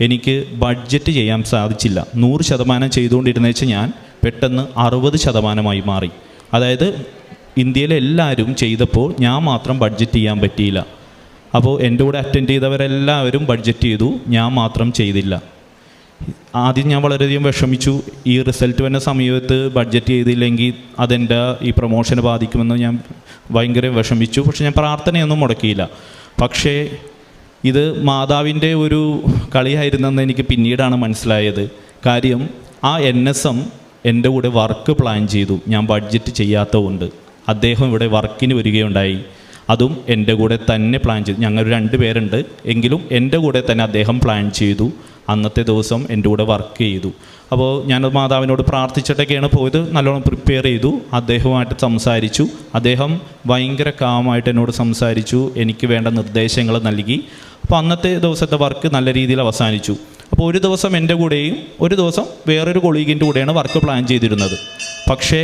എനിക്ക് ബഡ്ജറ്റ് ചെയ്യാൻ സാധിച്ചില്ല. 100% ചെയ്തുകൊണ്ടിരുന്ന വെച്ചാൽ ഞാൻ പെട്ടെന്ന് 60% മാറി. അതായത് ഇന്ത്യയിലെ എല്ലാവരും ചെയ്തപ്പോൾ ഞാൻ മാത്രം ബഡ്ജറ്റ് ചെയ്യാൻ പറ്റിയില്ല. അപ്പോൾ എൻ്റെ കൂടെ അറ്റൻഡ് ചെയ്തവരെല്ലാവരും ബഡ്ജറ്റ് ചെയ്തു, ഞാൻ മാത്രം ചെയ്തില്ല. ആദ്യം ഞാൻ വളരെയധികം വിഷമിച്ചു. ഈ റിസൾട്ട് വരുന്ന സമയത്ത് ബഡ്ജറ്റ് ചെയ്തില്ലെങ്കിൽ അതെൻ്റെ ഈ പ്രൊമോഷനെ ബാധിക്കുമെന്ന് ഞാൻ ഭയങ്കര വിഷമിച്ചു. പക്ഷെ ഞാൻ പ്രാർത്ഥനയൊന്നും മുടക്കിയില്ല. പക്ഷേ ഇത് മാതാവിൻ്റെ ഒരു കളിയായിരുന്നെന്ന് എനിക്ക് പിന്നീടാണ് മനസ്സിലായത്. കാര്യം ആ NSM എൻ്റെ കൂടെ വർക്ക് പ്ലാൻ ചെയ്തു. ഞാൻ ബഡ്ജറ്റ് ചെയ്യാത്തതുകൊണ്ട് അദ്ദേഹം ഇവിടെ വർക്കിന് വരികയുണ്ടായി. അതും എൻ്റെ കൂടെ തന്നെ പ്ലാൻ ചെയ്തു. ഞങ്ങൾ 2 പേരുണ്ട് എങ്കിലും എൻ്റെ കൂടെ തന്നെ അദ്ദേഹം പ്ലാൻ ചെയ്തു. അന്നത്തെ ദിവസം എൻ്റെ കൂടെ വർക്ക് ചെയ്തു. അപ്പോൾ ഞാൻ മാതാവിനോട് പ്രാർത്ഥിച്ചിട്ടൊക്കെയാണ് പോയത്. നല്ലോണം പ്രിപ്പയർ ചെയ്തു. അദ്ദേഹവുമായിട്ട് സംസാരിച്ചു. അദ്ദേഹം ഭയങ്കര കാമായിട്ട് എന്നോട് സംസാരിച്ചു, എനിക്ക് വേണ്ട നിർദ്ദേശങ്ങൾ നൽകി. അപ്പോൾ അന്നത്തെ ദിവസത്തെ വർക്ക് നല്ല രീതിയിൽ അവസാനിച്ചു. അപ്പോൾ ഒരു ദിവസം എൻ്റെ കൂടെയും ഒരു ദിവസം വേറൊരു കൊളീഗിൻ്റെ കൂടെയാണ് വർക്ക് പ്ലാൻ ചെയ്തിരുന്നത്. പക്ഷേ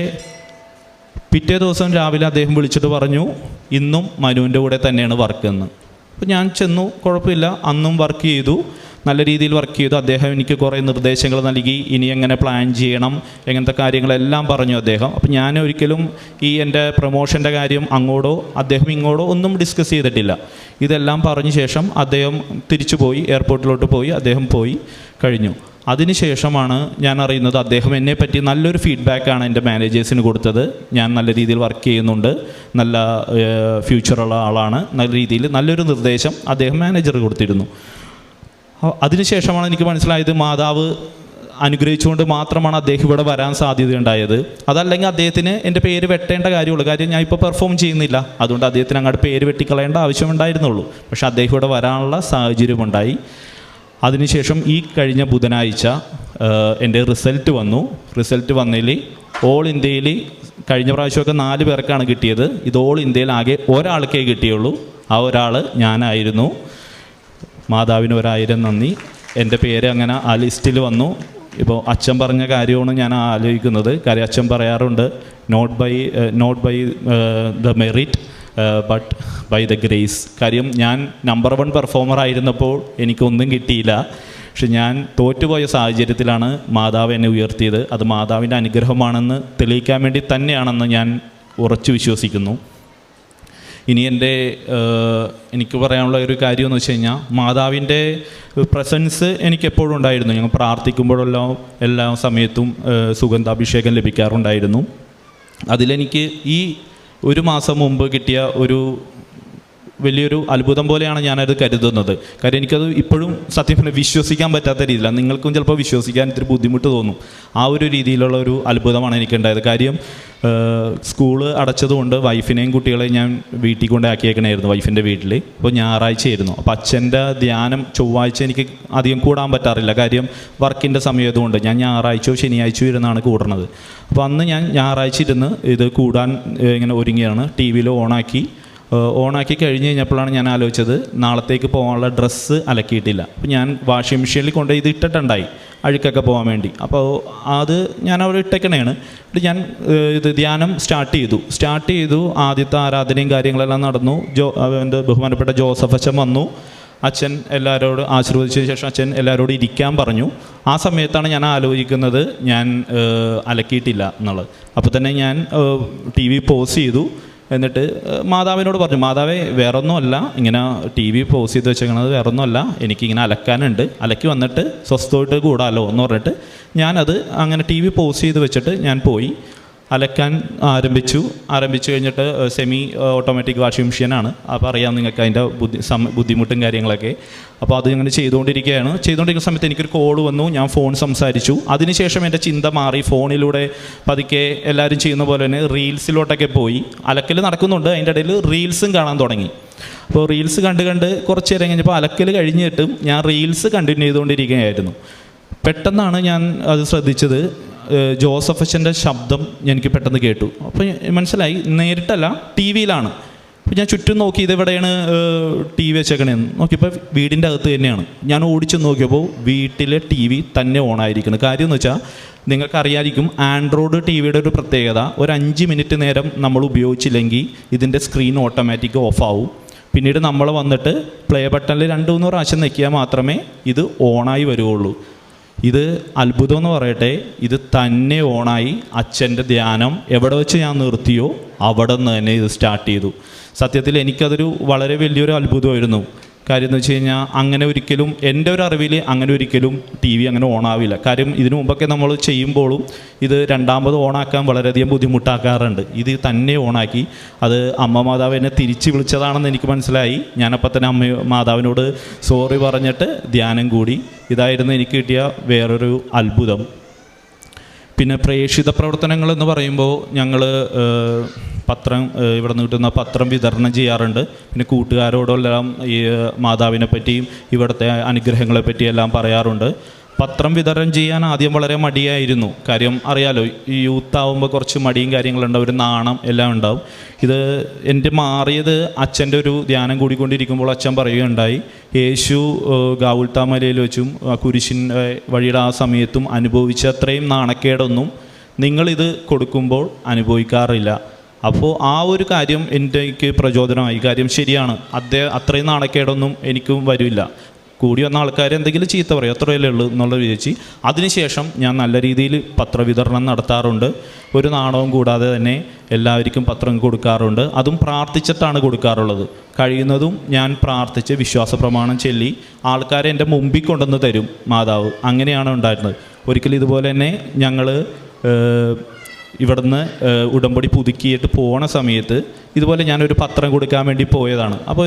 പിറ്റേ ദിവസം രാവിലെ അദ്ദേഹം വിളിച്ചിട്ട് പറഞ്ഞു, ഇന്നും മനുവിൻ്റെ കൂടെ തന്നെയാണ് വർക്ക് എന്ന്. അപ്പോൾ ഞാൻ ചെന്നു, കുഴപ്പമില്ല, അന്നും വർക്ക് ചെയ്തു, നല്ല രീതിയിൽ വർക്ക് ചെയ്തു. അദ്ദേഹം എനിക്ക് കുറേ നിർദ്ദേശങ്ങൾ നൽകി, ഇനി എങ്ങനെ പ്ലാൻ ചെയ്യണം, എങ്ങനത്തെ കാര്യങ്ങളെല്ലാം പറഞ്ഞു അദ്ദേഹം. അപ്പോൾ ഞാൻ ഒരിക്കലും ഈ എൻ്റെ പ്രൊമോഷൻ്റെ കാര്യം അങ്ങോട്ടോ അദ്ദേഹം ഇങ്ങോട്ടോ ഒന്നും ഡിസ്കസ് ചെയ്തിട്ടില്ല. ഇതെല്ലാം പറഞ്ഞ ശേഷം അദ്ദേഹം തിരിച്ചു പോയി, എയർപോർട്ടിലോട്ട് പോയി, അദ്ദേഹം പോയി കഴിഞ്ഞു. അതിനുശേഷമാണ് ഞാൻ അറിയുന്നത് അദ്ദേഹം എന്നെപ്പറ്റി നല്ലൊരു ഫീഡ്ബാക്കാണ് എൻ്റെ മാനേജേഴ്സിന് കൊടുത്തത്. ഞാൻ നല്ല രീതിയിൽ വർക്ക് ചെയ്യുന്നുണ്ട്, നല്ല ഫ്യൂച്ചറുള്ള ആളാണ്, നല്ല രീതിയിൽ നല്ലൊരു നിർദ്ദേശം അദ്ദേഹം മാനേജർ കൊടുത്തിരുന്നു. അതിനുശേഷമാണ് എനിക്ക് മനസ്സിലായത് മാതാവ് അനുഗ്രഹിച്ചുകൊണ്ട് മാത്രമാണ് അദ്ദേഹം ഇവിടെ വരാൻ സാധ്യതയുണ്ടായത്. അതല്ലെങ്കിൽ അദ്ദേഹത്തിന് എൻ്റെ പേര് വെട്ടേണ്ട കാര്യമുള്ളൂ. കാര്യം ഞാൻ ഇപ്പോൾ പെർഫോം ചെയ്യുന്നില്ല, അതുകൊണ്ട് അദ്ദേഹത്തിന് അങ്ങോട്ട് പേര് വെട്ടിക്കളയേണ്ട ആവശ്യമുണ്ടായിരുന്നുള്ളൂ. പക്ഷേ അദ്ദേഹം ഇവിടെ വരാനുള്ള സാഹചര്യമുണ്ടായി. അതിനുശേഷം ഈ കഴിഞ്ഞ ബുധനാഴ്ച എൻ്റെ റിസൾട്ട് വന്നു. റിസൾട്ട് വന്നതിൽ ഓൾ ഇന്ത്യയിൽ കഴിഞ്ഞ പ്രാവശ്യമൊക്കെ 4 പേർക്കാണ് കിട്ടിയത്. ഇത് ഓൾ ഇന്ത്യയിൽ ആകെ ഒരാൾക്കേ കിട്ടിയുള്ളൂ. ആ ഒരാൾ ഞാനായിരുന്നു. മാതാവിന് 1000 നന്ദി. എൻ്റെ പേര് അങ്ങനെ ആ ലിസ്റ്റിൽ വന്നു. ഇപ്പോൾ അച്ഛൻ പറഞ്ഞ കാര്യമാണ് ഞാൻ ആലോചിക്കുന്നത്. കാര്യം അച്ഛൻ പറയാറുണ്ട്, not by the merit but by the grace. കാര്യം ഞാൻ നമ്പർ 1 പെർഫോമർ ആയിരുന്നപ്പോൾ എനിക്കൊന്നും കിട്ടിയില്ല. പക്ഷെ ഞാൻ തോറ്റുപോയ സാഹചര്യത്തിലാണ് മാതാവ് എന്നെ ഉയർത്തിയത്. അത് മാതാവിൻ്റെ അനുഗ്രഹമാണെന്ന് തെളിയിക്കാൻ വേണ്ടി തന്നെയാണെന്ന് ഞാൻ ഉറച്ചു വിശ്വസിക്കുന്നു. ഇനി എനിക്ക് പറയാനുള്ള ഒരു കാര്യം എന്ന് വെച്ച് കഴിഞ്ഞാൽ, മാതാവിൻ്റെ പ്രസൻസ് എനിക്കെപ്പോഴും ഉണ്ടായിരുന്നു. ഞങ്ങൾ പ്രാർത്ഥിക്കുമ്പോഴെല്ലാം എല്ലാ സമയത്തും സുഗന്ധാഭിഷേകം ലഭിക്കാറുണ്ടായിരുന്നു. അതിലെനിക്ക് ഈ 1 മാസം മുമ്പ് കിട്ടിയ ഒരു വലിയൊരു അത്ഭുതം പോലെയാണ് ഞാനത് കരുതുന്നത്. കാര്യം എനിക്കത് ഇപ്പോഴും സത്യം പറഞ്ഞാൽ വിശ്വസിക്കാൻ പറ്റാത്ത രീതിയിലാണ്. നിങ്ങൾക്കും ചിലപ്പോൾ വിശ്വസിക്കാൻ ഇത്തിരി ബുദ്ധിമുട്ട് തോന്നും. ആ ഒരു രീതിയിലുള്ള ഒരു അത്ഭുതമാണ് എനിക്കുണ്ടായത്. കാര്യം സ്കൂള് അടച്ചതുകൊണ്ട് വൈഫിനെയും കുട്ടികളെയും ഞാൻ വീട്ടിൽ കൊണ്ടാക്കിയേക്കണമായിരുന്നു, വൈഫിൻ്റെ വീട്ടിൽ. അപ്പോൾ ഞായറാഴ്ചയായിരുന്നു. അപ്പോൾ അച്ഛൻ്റെ ധ്യാനം ചൊവ്വാഴ്ച എനിക്ക് അധികം കൂടാൻ പറ്റാറില്ല. കാര്യം വർക്കിൻ്റെ സമയത്തുകൊണ്ട് ഞാൻ ഞായറാഴ്ചയോ ശനിയാഴ്ചയോ ഇരുന്നാണ് കൂടുന്നത്. അപ്പോൾ അന്ന് ഞാൻ ഞായറാഴ്ച ഇരുന്ന് ഇത് കൂടാൻ ഇങ്ങനെ ഒരുങ്ങിയാണ്. ടി വിയിൽ ഓണാക്കി കഴിഞ്ഞ് കഴിഞ്ഞപ്പോഴാണ് ഞാൻ ആലോചിച്ചത്, നാളത്തേക്ക് പോകാനുള്ള ഡ്രസ്സ് അലക്കിയിട്ടില്ല. അപ്പോൾ ഞാൻ വാഷിംഗ് മെഷീനിൽ കൊണ്ട് ഇത് ഇട്ടിട്ടുണ്ടായി, അഴുക്കൊക്കെ പോകാൻ വേണ്ടി. അപ്പോൾ അത് ഞാൻ അവിടെ ഇട്ടേക്കണേണ്. ഞാൻ ഇത് ധ്യാനം സ്റ്റാർട്ട് ചെയ്തു. ആദ്യത്തെ ആരാധനയും കാര്യങ്ങളെല്ലാം നടന്നു. എൻ്റെ ബഹുമാനപ്പെട്ട ജോസഫ് അച്ഛൻ വന്നു. അച്ഛൻ എല്ലാവരോടും ആശീർവദിച്ച ശേഷം അച്ഛൻ എല്ലാവരോടും ഇരിക്കാൻ പറഞ്ഞു. ആ സമയത്താണ് ഞാൻ ആലോചിക്കുന്നത് ഞാൻ അലക്കിയിട്ടില്ല എന്നുള്ളത്. അപ്പോൾ തന്നെ ഞാൻ ടി വി പോസ് ചെയ്തു. എന്നിട്ട് മാതാവിനോട് പറഞ്ഞു, മാതാവേ വേറൊന്നുമല്ല, ഇങ്ങനെ ടി വി പോസ് ചെയ്ത് വെച്ചേക്കണത് വേറൊന്നുമല്ല, എനിക്കിങ്ങനെ അലക്കാനുണ്ട്, അലക്കി വന്നിട്ട് സ്വസ്ഥമായിട്ട് കൂടാമല്ലോ എന്ന് പറഞ്ഞിട്ട് ഞാനത് അങ്ങനെ ടി വി പോസ് ചെയ്ത് വെച്ചിട്ട് ഞാൻ പോയി അലക്കാൻ ആരംഭിച്ചു കഴിഞ്ഞിട്ട് സെമി ഓട്ടോമാറ്റിക് വാഷിംഗ് മെഷീനാണ്. അപ്പോൾ അറിയാം നിങ്ങൾക്ക് അതിൻ്റെ ബുദ്ധിമുട്ടും കാര്യങ്ങളൊക്കെ. അപ്പോൾ അത് ഇങ്ങനെ ചെയ്തുകൊണ്ടിരിക്കുന്ന സമയത്ത് എനിക്കൊരു കോൾ വന്നു. ഞാൻ ഫോൺ സംസാരിച്ചു. അതിനുശേഷം എൻ്റെ ചിന്ത മാറി. ഫോണിലൂടെ പതുക്കെ എല്ലാവരും ചെയ്യുന്ന പോലെ തന്നെ റീൽസിലോട്ടൊക്കെ പോയി. അലക്കൽ നടക്കുന്നുണ്ട്, അതിൻ്റെ ഇടയിൽ റീൽസും കാണാൻ തുടങ്ങി. അപ്പോൾ റീൽസ് കണ്ട് കുറച്ച് നേരം കഴിഞ്ഞപ്പോൾ അലക്കൽ കഴിഞ്ഞിട്ടും ഞാൻ റീൽസ് കണ്ടിന്യൂ ചെയ്തുകൊണ്ടിരിക്കുകയായിരുന്നു. പെട്ടെന്നാണ് ഞാൻ അത് ശ്രദ്ധിച്ചത്. ജോസഫ് അച്ഛൻ്റെ ശബ്ദം എനിക്ക് പെട്ടെന്ന് കേട്ടു. അപ്പോൾ മനസ്സിലായി നേരിട്ടല്ല, ടി വിയിലാണ്. അപ്പോൾ ഞാൻ ചുറ്റും നോക്കി, ഇതെവിടെയാണ് ടി വി വെച്ചേക്കണേന്ന് നോക്കിയപ്പോൾ വീടിൻ്റെ അകത്ത് തന്നെയാണ്. ഞാൻ ഓടിച്ചു നോക്കിയപ്പോൾ വീട്ടിലെ ടി വി തന്നെ ഓണായിരിക്കുന്നു. കാര്യം എന്ന് വെച്ചാൽ നിങ്ങൾക്കറിയാമായിരിക്കും, ആൻഡ്രോയിഡ് ടി വിയുടെ ഒരു പ്രത്യേകത, ഒരു 5 മിനിറ്റ് നേരം നമ്മൾ ഉപയോഗിച്ചില്ലെങ്കിൽ ഇതിൻ്റെ സ്ക്രീൻ ഓട്ടോമാറ്റിക് ഓഫ് ആവും. പിന്നീട് നമ്മൾ വന്നിട്ട് പ്ലേ ബട്ടണിൽ 2-3 പ്രാവശ്യം ഞെക്കിയാൽ മാത്രമേ ഇത് ഓണായി വരുള്ളൂ. ഇത് അത്ഭുതം എന്ന് പറയട്ടെ, ഇത് തന്നെ ഓണായി. അച്ഛൻ്റെ ധ്യാനം എവിടെ വെച്ച് ഞാൻ നിർത്തിയോ അവിടെ നിന്ന് തന്നെ ഇത് സ്റ്റാർട്ട് ചെയ്തു. സത്യത്തിൽ എനിക്കതൊരു വളരെ വലിയൊരു അത്ഭുതമായിരുന്നു. കാര്യം എന്ന് വെച്ച് കഴിഞ്ഞാൽ അങ്ങനെ ഒരിക്കലും എൻ്റെ ഒരു അറിവിൽ അങ്ങനെ ഒരിക്കലും ടി വി അങ്ങനെ ഓണാവില്ല. കാര്യം ഇതിനു മുമ്പൊക്കെ നമ്മൾ ചെയ്യുമ്പോഴും ഇത് രണ്ടാമത് ഓണാക്കാൻ വളരെയധികം ബുദ്ധിമുട്ടാക്കാറുണ്ട്. ഇത് തന്നെ ഓണാക്കി. അത് അമ്മ മാതാവ് എന്നെ തിരിച്ച് വിളിച്ചതാണെന്ന് എനിക്ക് മനസ്സിലായി. ഞാനപ്പോൾ തന്നെ മാതാവിനോട് സോറി പറഞ്ഞിട്ട് ധ്യാനം കൂടി. ഇതായിരുന്നു എനിക്ക് കിട്ടിയ വേറൊരു അത്ഭുതം. പിന്നെ പ്രേക്ഷിത പ്രവർത്തനങ്ങൾ എന്ന് പറയുമ്പോൾ ഞങ്ങൾ പത്രം ഇവിടെ നിന്ന് കിട്ടുന്ന പത്രം വിതരണം ചെയ്യാറുണ്ട്. പിന്നെ കൂട്ടുകാരോടെല്ലാം ഈ മാതാവിനെ പറ്റിയും ഇവിടുത്തെ അനുഗ്രഹങ്ങളെ പറ്റിയെല്ലാം പറയാറുണ്ട്. പത്രം വിതരണം ചെയ്യാൻ ആദ്യം വളരെ മടിയായിരുന്നു. കാര്യം അറിയാലോ, ഈ യൂത്ത് ആവുമ്പോൾ കുറച്ച് മടിയും കാര്യങ്ങളുണ്ടാവും, ഒരു നാണം എല്ലാം ഉണ്ടാവും. ഇത് എൻ്റെ മാറിയത് അച്ഛൻ്റെ ഒരു ധ്യാനം കൂടിക്കൊണ്ടിരിക്കുമ്പോൾ അച്ഛൻ പറയുകയുണ്ടായി, യേശു ഗാവുൽത്താമലയിൽ വെച്ചും കുരിശിൻ വഴിയുടെ ആ സമയത്തും അനുഭവിച്ച അത്രയും നാണക്കേടൊന്നും നിങ്ങളിത് കൊടുക്കുമ്പോൾ അനുഭവിക്കാറില്ല. അപ്പോൾ ആ ഒരു കാര്യം എനിക്ക് പ്രചോദനമായി. കാര്യം ശരിയാണ്, അത്രയും നാണക്കേടൊന്നും എനിക്കും വരില്ല. കൂടി വന്ന ആൾക്കാർ എന്തെങ്കിലും ചീത്ത പറയും, അത്രയല്ലേ ഉള്ളൂ എന്നുള്ള വിചാരിച്ച് അതിനുശേഷം ഞാൻ നല്ല രീതിയിൽ പത്രവിതരണം നടത്താറുണ്ട്. ഒരു നാണവും കൂടാതെ തന്നെ എല്ലാവർക്കും പത്രം കൊടുക്കാറുണ്ട്. അതും പ്രാർത്ഥിച്ചിട്ടാണ് കൊടുക്കാറുള്ളത്. കഴിയുന്നതും ഞാൻ പ്രാർത്ഥിച്ച് വിശ്വാസ പ്രമാണം ചൊല്ലി ആൾക്കാരെ എൻ്റെ മുമ്പിൽ കൊണ്ടുവന്ന് തരും മാതാവ്. അങ്ങനെയാണ് ഉണ്ടായിരുന്നത്. ഒരിക്കലും ഇതുപോലെ തന്നെ ഞങ്ങൾ ഇവിടുന്ന് ഉടമ്പടി പുതുക്കിയിട്ട് പോണ സമയത്ത് ഇതുപോലെ ഞാനൊരു പത്രം കൊടുക്കാൻ വേണ്ടി പോയതാണ്. അപ്പോൾ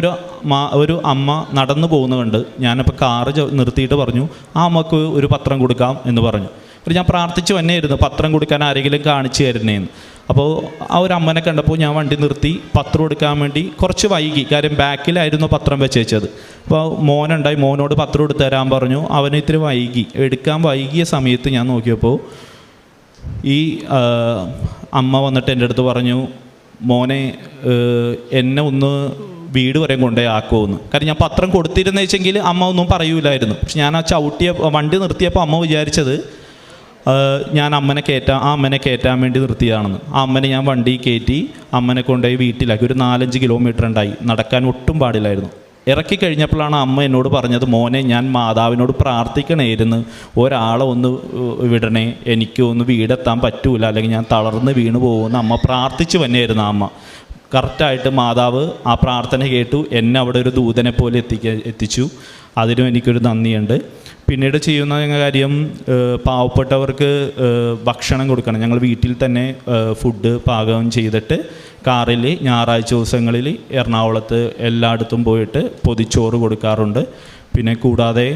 ഒരു അമ്മ നടന്നു പോകുന്നത് ഞാനപ്പോൾ കാറ് നിർത്തിയിട്ട് പറഞ്ഞു, ആ അമ്മക്ക് ഒരു പത്രം കൊടുക്കാം എന്ന് പറഞ്ഞു. അപ്പോൾ ഞാൻ പ്രാർത്ഥിച്ച് തന്നെയായിരുന്നു പത്രം കൊടുക്കാൻ ആരെങ്കിലും കാണിച്ചു തരുന്നേന്ന്. അപ്പോൾ ആ ഒരു അമ്മനെ കണ്ടപ്പോൾ ഞാൻ വണ്ടി നിർത്തി പത്രം കൊടുക്കാൻ വേണ്ടി കുറച്ച് വൈകി. കാര്യം ബാക്കിലായിരുന്നു പത്രം വെച്ചത്. അപ്പോൾ മോനുണ്ടായി, മോനോട് പത്രം എടുത്ത് തരാൻ പറഞ്ഞു. അവന് ഇത്തിരി വൈകി. എടുക്കാൻ വൈകിയ സമയത്ത് ഞാൻ നോക്കിയപ്പോൾ ഈ അമ്മ വന്നിട്ട് എൻ്റെ അടുത്ത് പറഞ്ഞു, മോനെ എന്നെ ഒന്ന് വീട് വരെ കൊണ്ടേ ആക്കുമെന്ന്. കാരണം ഞാൻ പത്രം കൊടുത്തിരുന്നു വെച്ചെങ്കിൽ അമ്മ ഒന്നും പറയൂലായിരുന്നു. പക്ഷെ ഞാൻ ആ വണ്ടി നിർത്തിയപ്പോൾ അമ്മ വിചാരിച്ചത് ഞാൻ ആ അമ്മനെ കയറ്റാൻ വേണ്ടി നിർത്തിയതാണെന്ന്. ആ അമ്മനെ ഞാൻ വണ്ടി കയറ്റി അമ്മനെ കൊണ്ടുപോയി വീട്ടിലാക്കി. ഒരു 4-5 കിലോമീറ്റർ ഉണ്ടായി, നടക്കാൻ ഒട്ടും പാടില്ലായിരുന്നു. ഇറക്കി കഴിഞ്ഞപ്പോഴാണ് അമ്മ എന്നോട് പറഞ്ഞത്, മോനെ ഞാൻ മാതാവിനോട് പ്രാർത്ഥിക്കണമായിരുന്നു, ഒരാളെ ഒന്ന് വിടണേ, എനിക്ക് ഒന്ന് വീടെത്താൻ പറ്റൂല, അല്ലെങ്കിൽ ഞാൻ തളർന്ന് വീണ് പോകുമെന്ന് അമ്മ പ്രാർത്ഥിച്ചു തന്നെയായിരുന്നു. അമ്മ കറക്റ്റായിട്ട് മാതാവ് ആ പ്രാർത്ഥന കേട്ടു, എന്നെ അവിടെ ഒരു ദൂതനെ പോലെ എത്തിച്ചു. അതിനും എനിക്കൊരു നന്ദിയുണ്ട്. പിന്നീട് ചെയ്യുന്ന കാര്യം, പാവപ്പെട്ടവർക്ക് ഭക്ഷണം കൊടുക്കണം. ഞങ്ങൾ വീട്ടിൽ തന്നെ ഫുഡ് പാകം ചെയ്തിട്ട് കാറിൽ ഞായറാഴ്ച ദിവസങ്ങളിൽ എറണാകുളത്ത് എല്ലായിടത്തും പോയിട്ട് പൊതിച്ചോറ് കൊടുക്കാറുണ്ട്. പിന്നെ കൂടാതെ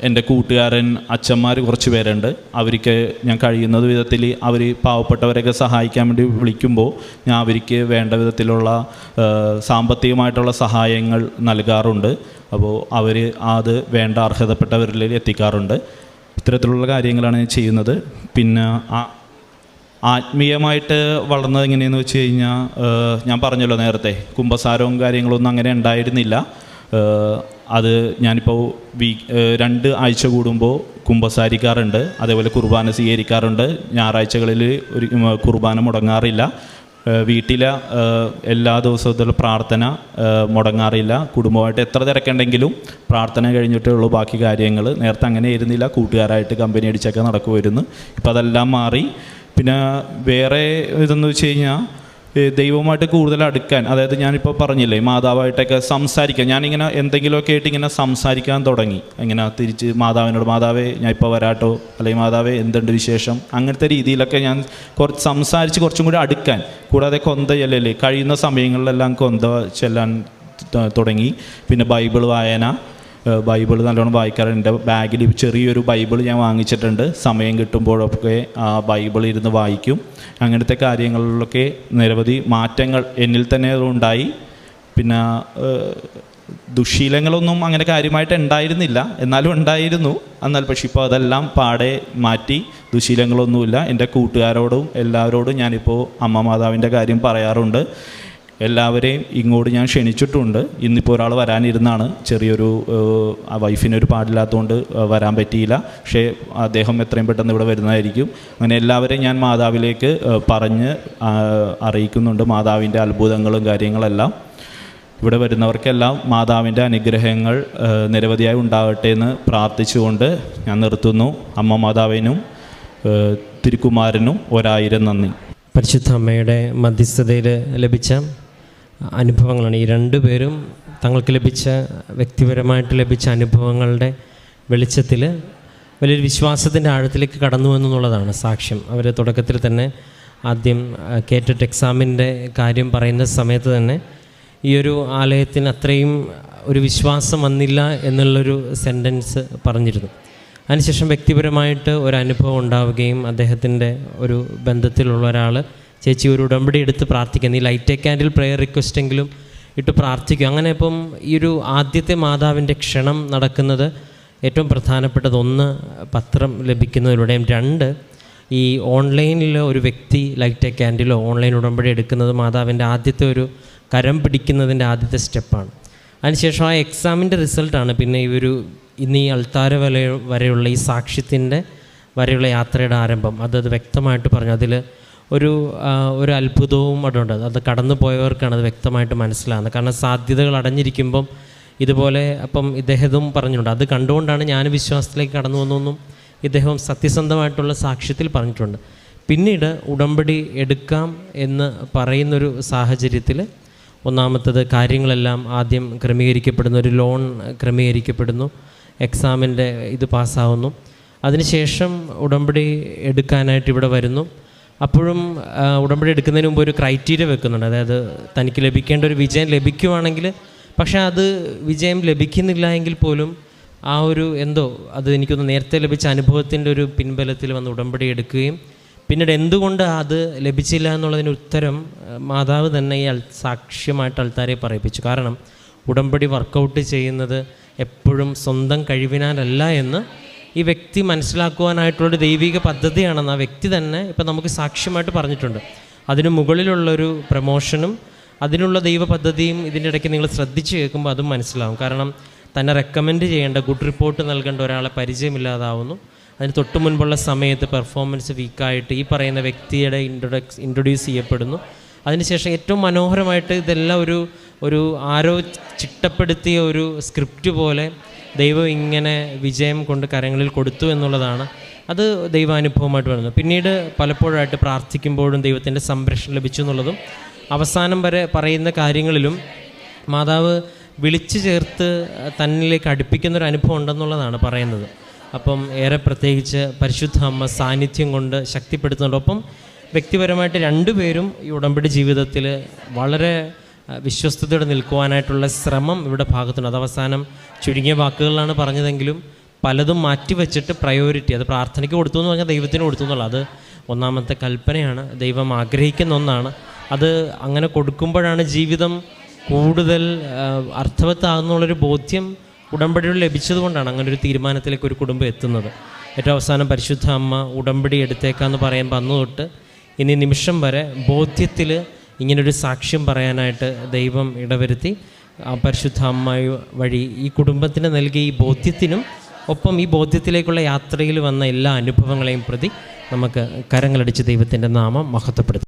എൻ്റെ കൂട്ടുകാരൻ അച്ഛന്മാർ കുറച്ച് പേരുണ്ട്. അവർക്ക് ഞാൻ കഴിയുന്ന വിധത്തിൽ അവർ പാവപ്പെട്ടവരെയൊക്കെ സഹായിക്കാൻ വേണ്ടി വിളിക്കുമ്പോൾ ഞാൻ അവർക്ക് വേണ്ട വിധത്തിലുള്ള സാമ്പത്തികമായിട്ടുള്ള സഹായങ്ങൾ നൽകാറുണ്ട്. അപ്പോൾ അവർ അത് വേണ്ട അർഹതപ്പെട്ടവരിൽ എത്തിക്കാറുണ്ട്. ഇത്തരത്തിലുള്ള കാര്യങ്ങളാണ് ഞാൻ ചെയ്യുന്നത്. പിന്നെ ആത്മീയമായിട്ട് വളർന്നത് എങ്ങനെയെന്ന് വെച്ച് കഴിഞ്ഞാൽ, ഞാൻ പറഞ്ഞല്ലോ നേരത്തെ, കുമ്പസാരവും കാര്യങ്ങളൊന്നും അങ്ങനെ ഉണ്ടായിരുന്നില്ല. അത് ഞാനിപ്പോൾ 2 ആഴ്ച കൂടുമ്പോൾ കുമ്പസാരിക്കാറുണ്ട്. അതേപോലെ കുർബാന സ്വീകരിക്കാറുണ്ട്. ഞായറാഴ്ചകളിൽ ഒരു കുർബാന മുടങ്ങാറില്ല. വീട്ടിലെ എല്ലാ ദിവസത്തിലുള്ള പ്രാർത്ഥന മുടങ്ങാറില്ല. കുടുംബമായിട്ട് എത്ര തിരക്കുണ്ടെങ്കിലും പ്രാർത്ഥന കഴിഞ്ഞിട്ടേ ഉള്ളൂ ബാക്കി കാര്യങ്ങൾ. നേരത്തെ അങ്ങനെ ആയിരുന്നില്ല, കൂട്ടുകാരായിട്ട് കമ്പനി അടിച്ചൊക്കെ നടക്കുമായിരുന്നു. ഇപ്പോൾ അതെല്ലാം മാറി. പിന്നെ വേറെ ഇതെന്ന് വെച്ച് കഴിഞ്ഞാൽ, ദൈവവുമായിട്ട് കൂടുതൽ അടുക്കാൻ, അതായത് ഞാനിപ്പോൾ പറഞ്ഞില്ലേ മാതാവായിട്ടൊക്കെ സംസാരിക്കാൻ, ഞാനിങ്ങനെ എന്തെങ്കിലുമൊക്കെ ആയിട്ട് ഇങ്ങനെ സംസാരിക്കാൻ തുടങ്ങി. ഇങ്ങനെ തിരിച്ച് മാതാവിനോട്, മാതാവേ ഞാൻ ഇപ്പോൾ വരാട്ടോ, അല്ലെങ്കിൽ മാതാവേ എന്തുണ്ട് വിശേഷം, അങ്ങനത്തെ രീതിയിലൊക്കെ ഞാൻ സംസാരിച്ച് കുറച്ചും കൂടി അടുക്കാൻ. കൂടാതെ കൊന്ത ചെല്ലല്ലേ, കഴിയുന്ന സമയങ്ങളിലെല്ലാം കൊന്ത ചെല്ലാൻ തുടങ്ങി. പിന്നെ ബൈബിൾ വായന, ബൈബിൾ നല്ലോണം വായിക്കാറുണ്ട്. എൻ്റെ ബാഗിൽ ചെറിയൊരു ബൈബിൾ ഞാൻ വാങ്ങിച്ചിട്ടുണ്ട്. സമയം കിട്ടുമ്പോഴൊക്കെ ആ ബൈബിൾ ഇരുന്ന് വായിക്കും. അങ്ങനത്തെ കാര്യങ്ങളിലൊക്കെ നിരവധി മാറ്റങ്ങൾ എന്നിൽ തന്നെ ഉണ്ടായി. പിന്നെ ദുശ്ശീലങ്ങളൊന്നും അങ്ങനെ കാര്യമായിട്ട് ഉണ്ടായിരുന്നില്ല, എന്നാലും ഉണ്ടായിരുന്നു. പക്ഷേ ഇപ്പോൾ അതെല്ലാം പാടെ മാറ്റി. ദുശ്ശീലങ്ങളൊന്നുമില്ല. എൻ്റെ കൂട്ടുകാരോടും എല്ലാവരോടും ഞാനിപ്പോൾ അമ്മ മാതാവിൻ്റെ കാര്യം പറയാറുണ്ട്. എല്ലാവരെയും ഇങ്ങോട്ട് ഞാൻ ക്ഷണിച്ചിട്ടുണ്ട്. ഇന്നിപ്പോൾ ഒരാൾ വരാനിരുന്നാണ്, ചെറിയൊരു വൈഫിനൊരു പാടില്ലാത്തതുകൊണ്ട് വരാൻ പറ്റിയില്ല. പക്ഷേ അദ്ദേഹം എത്രയും പെട്ടെന്ന് ഇവിടെ വരുന്നതായിരിക്കും. അങ്ങനെ എല്ലാവരെയും ഞാൻ മാതാവിലേക്ക് പറഞ്ഞ് അറിയിക്കുന്നുണ്ട് മാതാവിൻ്റെ അത്ഭുതങ്ങളും കാര്യങ്ങളെല്ലാം. ഇവിടെ വരുന്നവർക്കെല്ലാം മാതാവിൻ്റെ അനുഗ്രഹങ്ങൾ നിരവധിയായി ഉണ്ടാകട്ടെ എന്ന് പ്രാർത്ഥിച്ചുകൊണ്ട് ഞാൻ നിർത്തുന്നു. അമ്മ മാതാവിനും തിരുക്കുമാരനും 1000 നന്ദി. പരിശുദ്ധ അമ്മയുടെ മധ്യസ്ഥതയിൽ ലഭിച്ച അനുഭവങ്ങളാണ്. ഈ 2 പേരും തങ്ങൾക്ക് ലഭിച്ച, വ്യക്തിപരമായിട്ട് ലഭിച്ച അനുഭവങ്ങളുടെ വെളിച്ചത്തിൽ വലിയൊരു വിശ്വാസത്തിൻ്റെ ആഴത്തിലേക്ക് കടന്നു എന്നുള്ളതാണ് സാക്ഷ്യം. അവർ തുടക്കത്തിൽ തന്നെ ആദ്യം കേറ്ററ്റ് എക്സാമിൻ്റെ കാര്യം പറയുന്ന സമയത്ത് തന്നെ ഈ ഒരു ആലയത്തിന് അത്രയും ഒരു വിശ്വാസം വന്നില്ല എന്നുള്ളൊരു സെൻറ്റൻസ് പറഞ്ഞിരുന്നു. അതിനുശേഷം വ്യക്തിപരമായിട്ട് ഒരു അനുഭവം ഉണ്ടാവുകയും അദ്ദേഹത്തിൻ്റെ ഒരു ബന്ധത്തിലുള്ള ഒരാൾ ചേച്ചി ഒരു ഉടമ്പടി എടുത്ത് പ്രാർത്ഥിക്കുക, ഈ ലൈറ്റ് എ ക്യാൻഡിൽ പ്രെയർ റിക്വസ്റ്റെങ്കിലും ഇട്ട് പ്രാർത്ഥിക്കും. അങ്ങനെ ഇപ്പം ഈ ഒരു ആദ്യത്തെ മാതാവിൻ്റെ ക്ഷണം നടക്കുന്നത് ഏറ്റവും പ്രധാനപ്പെട്ടത്, 1 പത്രം ലഭിക്കുന്നതിലൂടെയും, 2 ഈ ഓൺലൈനിൽ ഒരു വ്യക്തി ലൈറ്റ് എ ക്യാൻഡിലോ ഓൺലൈൻ ഉടമ്പടി എടുക്കുന്നത് മാതാവിൻ്റെ ആദ്യത്തെ ഒരു കരം പിടിക്കുന്നതിൻ്റെ ആദ്യത്തെ സ്റ്റെപ്പാണ്. അതിനുശേഷം ആ എക്സാമിൻ്റെ റിസൾട്ടാണ് പിന്നെ ഇന്ന് ഈ അൾത്താര വരെയുള്ള ഈ സാക്ഷ്യത്തിൻ്റെ വരെയുള്ള യാത്രയുടെ ആരംഭം. അത് വ്യക്തമായിട്ട് പറഞ്ഞു. അതിൽ ഒരു അത്ഭുതവും അതുണ്ട്. അത് കടന്നു പോയവർക്കാണ് അത് വ്യക്തമായിട്ട് മനസ്സിലാകുന്നത്. കാരണം സാധ്യതകൾ അടഞ്ഞിരിക്കുമ്പം ഇതുപോലെ അപ്പം ഇദ്ദേഹവും പറഞ്ഞിട്ടുണ്ട്. അത് കണ്ടുകൊണ്ടാണ് ഞാൻ വിശ്വാസത്തിലേക്ക് കടന്നു വന്നതെന്നും ഇദ്ദേഹം സത്യസന്ധമായിട്ടുള്ള സാക്ഷ്യത്തിൽ പറഞ്ഞിട്ടുണ്ട്. പിന്നീട് ഉടമ്പടി എടുക്കാം എന്ന് പറയുന്നൊരു സാഹചര്യത്തിൽ ഒന്നാമത്തത് കാര്യങ്ങളെല്ലാം ആദ്യം ക്രമീകരിക്കപ്പെടുന്നു, ഒരു ലോൺ ക്രമീകരിക്കപ്പെടുന്നു, എക്സാമിൻ്റെ ഇത് പാസ്സാവുന്നു. അതിനുശേഷം ഉടമ്പടി എടുക്കാനായിട്ട് ഇവിടെ വരുന്നു. അപ്പോഴും ഉടമ്പടി എടുക്കുന്നതിന് മുമ്പ് ഒരു ക്രൈറ്റീരിയ വെക്കുന്നുണ്ട്. അതായത് തനിക്ക് ലഭിക്കേണ്ട ഒരു വിജയം ലഭിക്കുവാണെങ്കിൽ, പക്ഷേ അത് വിജയം ലഭിക്കുന്നില്ല എങ്കിൽ പോലും ആ ഒരു അത് എനിക്കൊന്ന് നേരത്തെ ലഭിച്ച അനുഭവത്തിൻ്റെ ഒരു പിൻബലത്തിൽ വന്ന് ഉടമ്പടി എടുക്കുകയും പിന്നീട് എന്തുകൊണ്ട് അത് ലഭിച്ചില്ല എന്നുള്ളതിന് ഉത്തരം മാതാവ് തന്നെ ഈ സാക്ഷ്യമായിട്ട് അൾത്താരെ പറയിപ്പിച്ചു. കാരണം ഉടമ്പടി വർക്കൗട്ട് ചെയ്യുന്നത് എപ്പോഴും സ്വന്തം കഴിവിനാലല്ല എന്ന് ഈ വ്യക്തി മനസ്സിലാക്കുവാനായിട്ടുള്ളൊരു ദൈവിക പദ്ധതിയാണെന്ന് ആ വ്യക്തി തന്നെ ഇപ്പം നമുക്ക് സാക്ഷ്യമായിട്ട് പറഞ്ഞിട്ടുണ്ട്. അതിന് മുകളിലുള്ളൊരു പ്രമോഷനും അതിനുള്ള ദൈവ പദ്ധതിയും ഇതിൻ്റെ ഇടയ്ക്ക് നിങ്ങൾ ശ്രദ്ധിച്ച് കേൾക്കുമ്പോൾ അതും മനസ്സിലാവും. കാരണം തന്നെ റെക്കമെൻഡ് ചെയ്യേണ്ട, ഗുഡ് റിപ്പോർട്ട് നൽകേണ്ട ഒരാളെ പരിചയമില്ലാതാവുന്നു. അതിന് തൊട്ട് മുൻപുള്ള സമയത്ത് പെർഫോമൻസ് വീക്കായിട്ട് ഈ പറയുന്ന വ്യക്തിയുടെ ഇൻട്രൊഡ്യൂസ് ചെയ്യപ്പെടുന്നു. അതിനുശേഷം ഏറ്റവും മനോഹരമായിട്ട് ഇതെല്ലാം ഒരു ആരോ ചിട്ടപ്പെടുത്തിയ ഒരു സ്ക്രിപ്റ്റ് പോലെ ദൈവം ഇങ്ങനെ വിജയം കൊണ്ട് കരങ്ങളിൽ കൊടുത്തു എന്നുള്ളതാണ്. അത് ദൈവാനുഭവമായിട്ട് വരുന്നത്. പിന്നീട് പലപ്പോഴായിട്ട് പ്രാർത്ഥിക്കുമ്പോഴും ദൈവത്തിൻ്റെ സംരക്ഷണം ലഭിച്ചു എന്നുള്ളതും അവസാനം വരെ പറയുന്ന കാര്യങ്ങളിലും മാതാവ് വിളിച്ചു ചേർത്ത് തന്നിലേക്ക് അടുപ്പിക്കുന്നൊരു അനുഭവം ഉണ്ടെന്നുള്ളതാണ് പറയുന്നത്. അപ്പം ഏറെ പ്രത്യേകിച്ച് പരിശുദ്ധ അമ്മ സാന്നിധ്യം കൊണ്ട് ശക്തിപ്പെടുത്തുന്നുണ്ട്. ഒപ്പം വ്യക്തിപരമായിട്ട് 2 പേരും ഈ ഉടമ്പടി ജീവിതത്തിൽ വളരെ വിശ്വസ്തയോടെ നിൽക്കുവാനായിട്ടുള്ള ശ്രമം ഇവിടെ ഭാഗത്തുണ്ട്. അത് അവസാനം ചുരുങ്ങിയ വാക്കുകളിലാണ് പറഞ്ഞതെങ്കിലും പലതും മാറ്റിവെച്ചിട്ട് പ്രയോറിറ്റി, അത് പ്രാർത്ഥനയ്ക്ക് കൊടുത്തു എന്ന് പറഞ്ഞാൽ ദൈവത്തിന് കൊടുത്തു എന്നുള്ളത് അത് ഒന്നാമത്തെ കൽപ്പനയാണ്. ദൈവം ആഗ്രഹിക്കുന്ന ഒന്നാണ്. അത് അങ്ങനെ കൊടുക്കുമ്പോഴാണ് ജീവിതം കൂടുതൽ അർത്ഥവത്താകുന്നുള്ളൊരു ബോധ്യം ഉടമ്പടിയിൽ ലഭിച്ചതുകൊണ്ടാണ് അങ്ങനെ ഒരു തീരുമാനത്തിലേക്ക് ഒരു കുടുംബം എത്തുന്നത്. ഏറ്റവും അവസാനം പരിശുദ്ധ അമ്മ ഉടമ്പടി എടുത്തേക്കാന്ന് പറയുമ്പോൾ അന്ന് തൊട്ട് ഇനി നിമിഷം വരെ ബോധ്യത്തിൽ ഇങ്ങനൊരു സാക്ഷ്യം പറയാനായിട്ട് ദൈവം ഇടവരുത്തി. പരിശുദ്ധ അമ്മ വഴി ഈ കുടുംബത്തിന് നൽകിയ ഈ ബോധ്യത്തിനും ഒപ്പം ഈ ബോധ്യത്തിലേക്കുള്ള യാത്രയിൽ വന്ന എല്ലാ അനുഭവങ്ങളെയും പ്രതി നമുക്ക് കരങ്ങളടിച്ച് ദൈവത്തിൻ്റെ നാമം മഹത്വപ്പെടുത്താം.